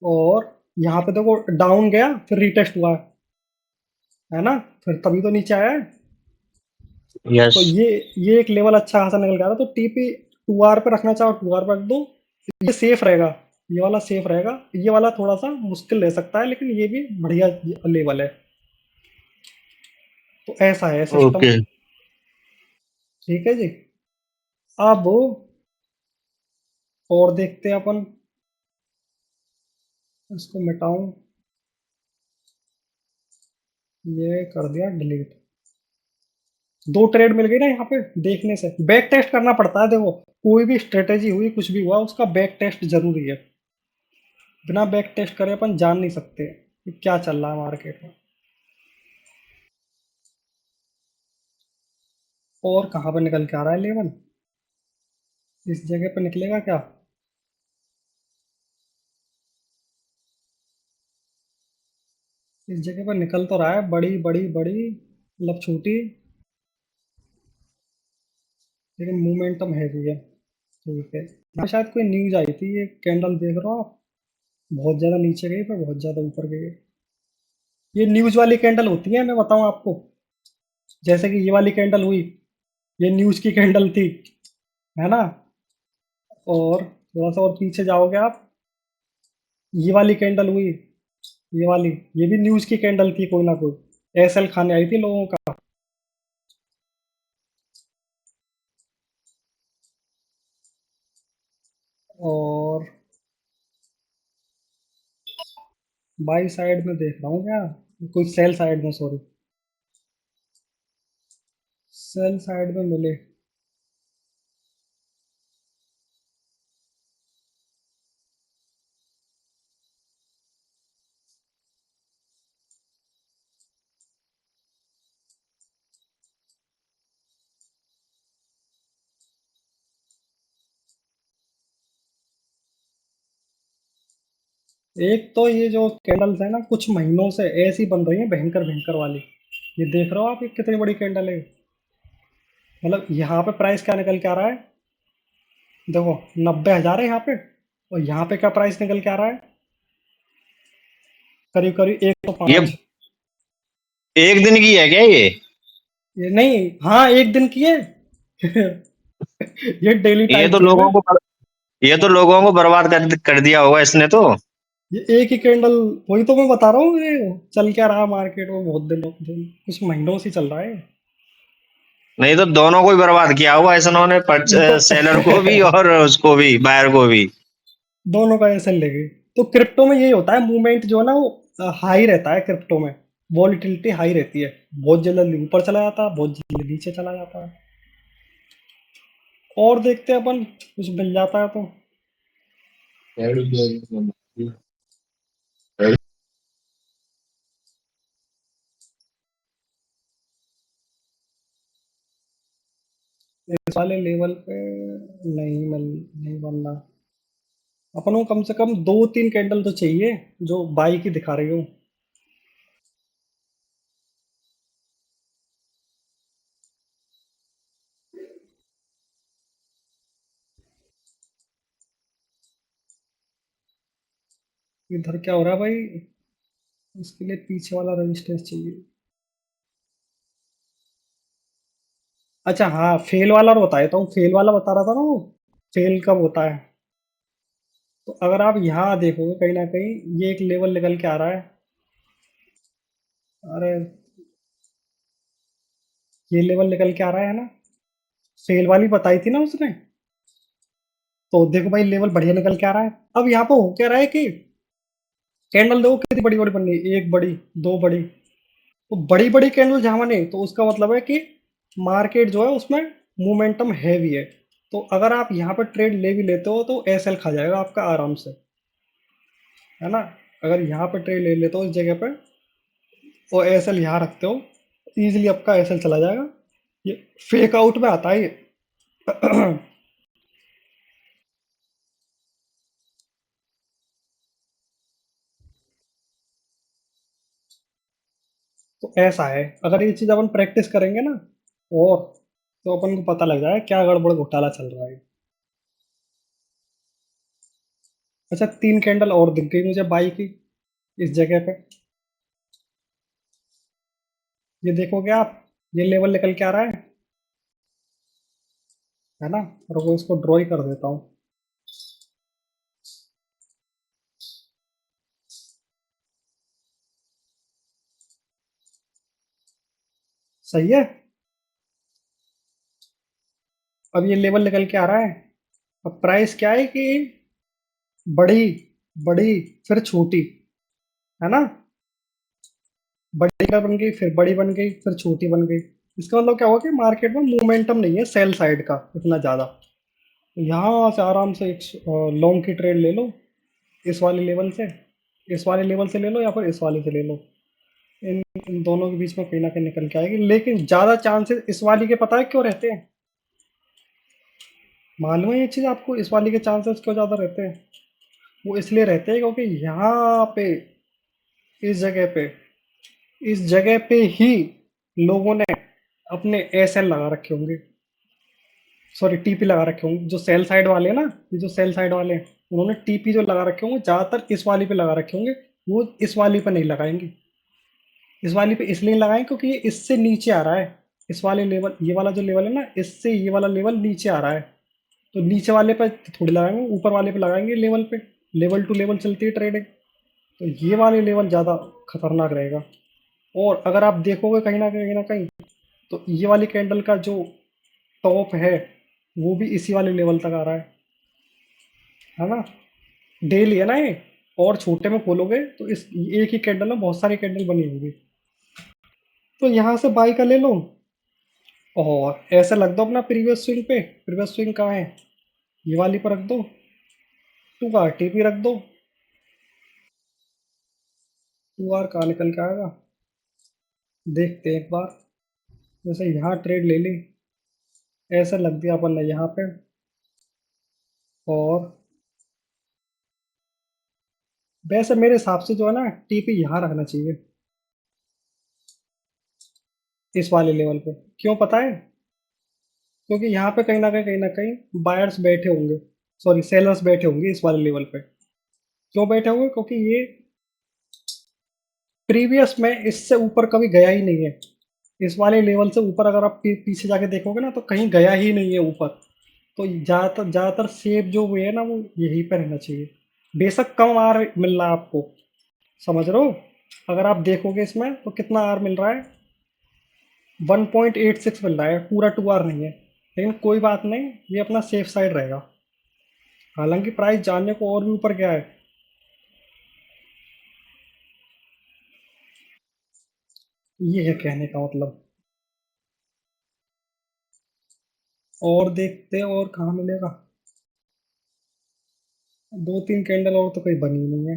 और यहाँ पे देखो डाउन गया, फिर रीटेस्ट हुआ है ना, फिर तभी तो नीचे आया है। यस। तो ये एक लेवल अच्छा खासा निकल गया था। तो टीपी 2R पे रखना चाहो 2R पे रख दो, ये सेफ रहेगा, ये वाला सेफ रहेगा, ये वाला थोड़ा सा मुश्किल रह सकता है लेकिन ये भी बढ़िया लेवल है। तो ऐसा है सिस्टम। ओके। ठीक है जी। अब और देखते हैं अपन, इसको मिटाऊं, ये कर दिया डिलीट। 2 ट्रेड मिल गई ना यहाँ पे, देखने से बैक टेस्ट करना पड़ता है। देखो कोई भी स्ट्रेटेजी हुई, कुछ भी हुआ, उसका बैक टेस्ट जरूरी है। बिना बैक टेस्ट करे अपन जान नहीं सकते कि क्या चल रहा है मार्केट में। और कहाँ पे निकल के आ रहा है लेवल, इस जगह पे निकलेगा क्या? इस जगह पे निकल तो रहा है, बड़ी बड़ी बड़ी मतलब छोटी, लेकिन मोमेंटम हैवी है। ठीक है, यहाँ शायद कोई न्यूज आई थी, ये कैंडल देख रहे हो आप, बहुत ज्यादा नीचे गई फिर बहुत ज्यादा ऊपर गई है। ये न्यूज वाली कैंडल होती है, मैं बताऊं आपको। जैसे कि ये वाली कैंडल हुई, ये न्यूज की कैंडल थी, है ना। और थोड़ा सा और पीछे जाओगे आप, ये वाली कैंडल हुई, ये वाली, ये भी न्यूज की कैंडल थी, कोई ना कोई एसएल खाने आई थी लोगों का। और बाई साइड में देख रहा हूँ क्या, कोई सेल साइड में, सॉरी, सेल साइड में मिले। एक तो ये जो कैंडल्स है ना, कुछ महीनों से ऐसी बन रही है, भयंकर भयंकर वाली। ये देख रहे हो आप, ये कितनी बड़ी कैंडल है। मतलब यहाँ पे प्राइस क्या निकल के आ रहा है, देखो 90,000 है यहाँ पे, और यहाँ पे क्या प्राइस निकल के आ रहा है, करीब करीब ये 105। एक दिन की है क्या ये? ये नहीं, हाँ एक दिन की है। ये डेली ये टाइम तो फ्रेम है। लोगों को ये तो लोगों को बर्बाद कर दिया होगा इसने तो। ये एक ही कैंडल, वही तो मैं बता रहा हूँ, ये चल क्या रहा मार्केट में बहुत दिनों कुछ महीनों से चल रहा है। नहीं तो दोनों को ही बर्बाद किया होगा इस इन्होंने, तो सेलर को भी और उसको भी, बायर को भी। दोनों का ऐसे लेंगे। तो क्रिप्टो में यही होता है, मूवमेंट जो है ना वो हाई रहता है क्रिप्टो में, वॉलिटिलिटी हाई रहती है, बहुत जल्दी ऊपर चला जाता है, बहुत जल्दी नीचे चला जाता है। और देखते हैं अपन, कुछ मिल जाता है तो। इस वाले लेवल पे नहीं बनना। अपन को कम से कम 2-3 कैंडल तो चाहिए जो बाई की दिखा रही हो। इधर क्या हो रहा है भाई, इसके लिए पीछे वाला रेजिस्टेंस चाहिए। अच्छा हाँ, फेल वाला बताया था, फेल वाला बता रहा था ना वो, फेल कब होता है। तो अगर आप यहाँ देखोगे कहीं ना कहीं ये एक लेवल निकल के आ रहा है। अरे ये लेवल निकल के आ रहा है ना, फेल वाली बताई थी ना उसने। तो देखो भाई लेवल बढ़िया निकल के आ रहा है। अब यहाँ पे हो क्या रहा है कि कैंडल देखो कितनी बड़ी बड़ी बन रही है, एक बड़ी, दो बड़ी। तो बड़ी बड़ी कैंडल जहाँ बने तो उसका मतलब है कि मार्केट जो है उसमें मोमेंटम हैवी है। तो अगर आप यहाँ पर ट्रेड ले भी लेते हो तो एसएल खा जाएगा आपका आराम से, है ना। अगर यहाँ पे ट्रेड ले लेते हो इस जगह पे और एसएल यहाँ रखते हो, इजीली आपका एसएल चला जाएगा। ये फेक आउट में आता है ये। तो ऐसा है, अगर ये चीज अपन प्रैक्टिस करेंगे ना, और तो अपन को पता लग जाएगा क्या गड़बड़ घोटाला चल रहा है। अच्छा 3 कैंडल और दिख गई मुझे बाई की इस जगह पे, ये देखोगे आप, ये लेवल निकल के आ रहा है ना। और वो इसको ड्रॉ ही कर देता हूँ। सही है। अब ये लेवल निकल के आ रहा है। अब प्राइस क्या है कि बड़ी, बड़ी, फिर छोटी, है ना। बड़ी बन गई, फिर बड़ी बन गई, फिर छोटी बन गई। इसका मतलब क्या हुआ कि मार्केट में मोमेंटम नहीं है सेल साइड का इतना ज़्यादा। यहाँ से आराम से एक लॉन्ग की ट्रेड ले लो, इस वाले लेवल से, इस वाले लेवल से ले लो या फिर इस वाले से ले लो। इन दोनों के बीच में कहीं ना कहीं निकल के आएगी, लेकिन ज़्यादा चांसेस इस वाली के पता है क्यों रहते हैं? मालूम है ये चीज़ आपको, इस वाली के चांसेस क्यों ज़्यादा रहते हैं? वो इसलिए रहते हैं क्योंकि यहाँ पे, इस जगह पे, इस जगह पे ही लोगों ने अपने एसएल लगा रखे होंगे, सॉरी टीपी लगा रखे होंगे। जो सेल साइड वाले हैं ना, ये जो सेल साइड वाले हैं, उन्होंने टीपी जो लगा रखे होंगे ज़्यादातर इस वाली पे लगा रखे होंगे। वो इस वाली पे नहीं लगाएंगे। इस वाली पे इसलिए नहीं लगाएंगे क्योंकि ये इससे नीचे आ रहा है। इस वाले लेवल, ये वाला जो लेवल है ना, इससे ये वाला लेवल नीचे आ रहा है। तो नीचे वाले पे थोड़ी लगाएंगे, ऊपर वाले पे लगाएंगे लेवल पे। लेवल टू लेवल चलती है ट्रेडिंग। तो ये वाले लेवल ज़्यादा खतरनाक रहेगा। और अगर आप देखोगे कहीं ना कहीं, तो ये वाली कैंडल का जो टॉप है वो भी इसी वाले लेवल तक आ रहा है ना। डेली है ना ये। और छोटे में खोलोगे तो इस एक ही कैंडल में बहुत सारी कैंडल बनी होगी। तो यहाँ से बाई का ले लो और ऐसे लग दो अपना प्रीवियस स्विंग पे। प्रीवियस स्विंग कहाँ है? ये वाली पर रख दो, टू का टीपी रख दो। टू आर कहाँ निकल के आएगा देखते हैं एक बार। जैसे यहाँ ट्रेड ले ली, ऐसे लग दिया अपन ने यहाँ पे, और वैसे मेरे हिसाब से जो है ना टीपी यहाँ रखना चाहिए, इस वाले लेवल पे। क्यों पता है? क्योंकि यहाँ पे कहीं ना कहीं बायर्स बैठे होंगे, सॉरी सेलर्स बैठे होंगे इस वाले लेवल पे। क्यों बैठे होंगे? क्योंकि ये प्रीवियस में इससे ऊपर कभी गया ही नहीं है। इस वाले लेवल से ऊपर अगर आप पीछे जाके देखोगे ना तो कहीं गया ही नहीं है ऊपर। तो ज़्यादातर सेफ जो वे है ना वो यहीं पर रहना चाहिए। बेशक कम आर मिल रहा है आपको, समझ रहे हो। अगर आप देखोगे इसमें तो कितना आर मिल रहा है, 1.86 मिल रहा है, पूरा 2 आर नहीं है। लेकिन कोई बात नहीं, ये अपना सेफ साइड रहेगा। हालांकि प्राइस जानने को और भी ऊपर गया है। ये है कहने का मतलब। और देखते हैं और कहाँ मिलेगा। दो तीन कैंडल और तो कोई बनी नहीं है।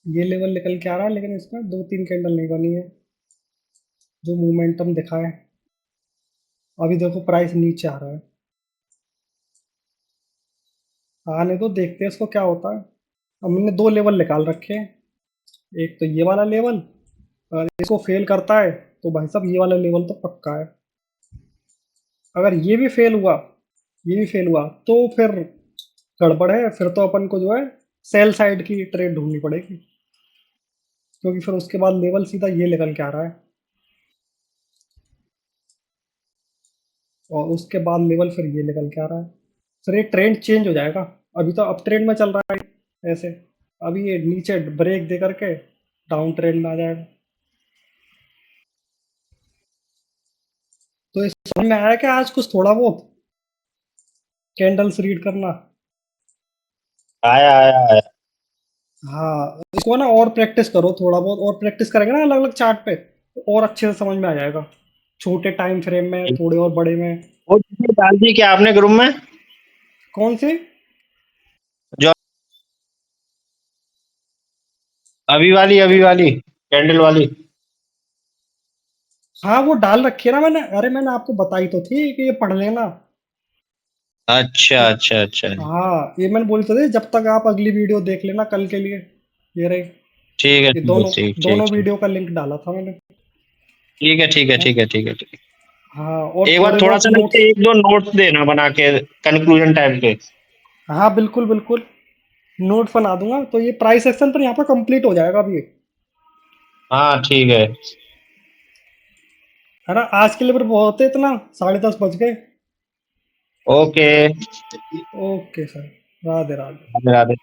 ये लेवल निकल के आ रहा है लेकिन इसमें दो तीन कैंडल नहीं बनी है जो मोमेंटम दिखा है। अभी देखो प्राइस नीचे आ रहा है। आने तो देखते हैं इसको क्या होता है। अब मैंने दो लेवल निकाल रखे हैं। एक तो ये वाला लेवल, अगर इसको फेल करता है तो भाई साहब ये वाला लेवल तो पक्का है। अगर ये भी फेल हुआ, ये भी फेल हुआ तो फिर गड़बड़ है। फिर तो अपन को जो है सेल साइड की ट्रेड ढूंढनी पड़ेगी, क्योंकि फिर उसके बाद लेवल सीधा ये निकल के आ रहा है और उसके बाद लेवल फिर ये निकल के आ रहा है। फिर ये ट्रेंड चेंज हो जाएगा। अभी तो अप ट्रेंड में चल रहा है ऐसे, अभी ये नीचे ब्रेक दे करके डाउन ट्रेंड में आ जाएगा। तो इस समझ में आया क्या आज कुछ थोड़ा बहुत कैंडल्स रीड करना? आया आया आया। हाँ, इसको ना और प्रैक्टिस करो, थोड़ा बहुत और प्रैक्टिस करेंगे ना अलग अलग चार्ट पे तो और अच्छे से समझ में आ जाएगा। छोटे टाइम फ्रेम में, थोड़े और बड़े में। वो वीडियो डाल दी क्या आपने ग्रुप में? कौन सी? जो अभी वाली कैंडल वाली। हाँ वो डाल रखी है ना मैंने। अरे मैंने आपको बताई तो थी कि ये पढ़ लेना। अच्छा अच्छा अच्छा। हाँ ये मैंने बोली तो थी, जब तक आप अगली वीडियो देख लेना कल के लिए। ये रही। ठीक है ये ठीक है दोनों ठीक ठीक दोनों ठीक। वीडियो का लिंक डाला था मैंने। ठीक है ठीक है हाँ। ठीक है ठीक है ठीक है। हाँ, और एक बार थोड़े थोड़ा बहुत सा ना नोट्स। एक दो नोट्स देना बना के कंक्लूजन टाइप के। हाँ बिल्कुल बिल्कुल, नोट बना दूंगा। तो ये प्राइस एक्शन पर यहाँ पर कंप्लीट हो जाएगा अभी ये। हाँ ठीक है। है ना, आज के लिए फिर बहुत है इतना, 10:30 बज गए। Okay, okay sir, Radhe Radhe. Radhe Radhe.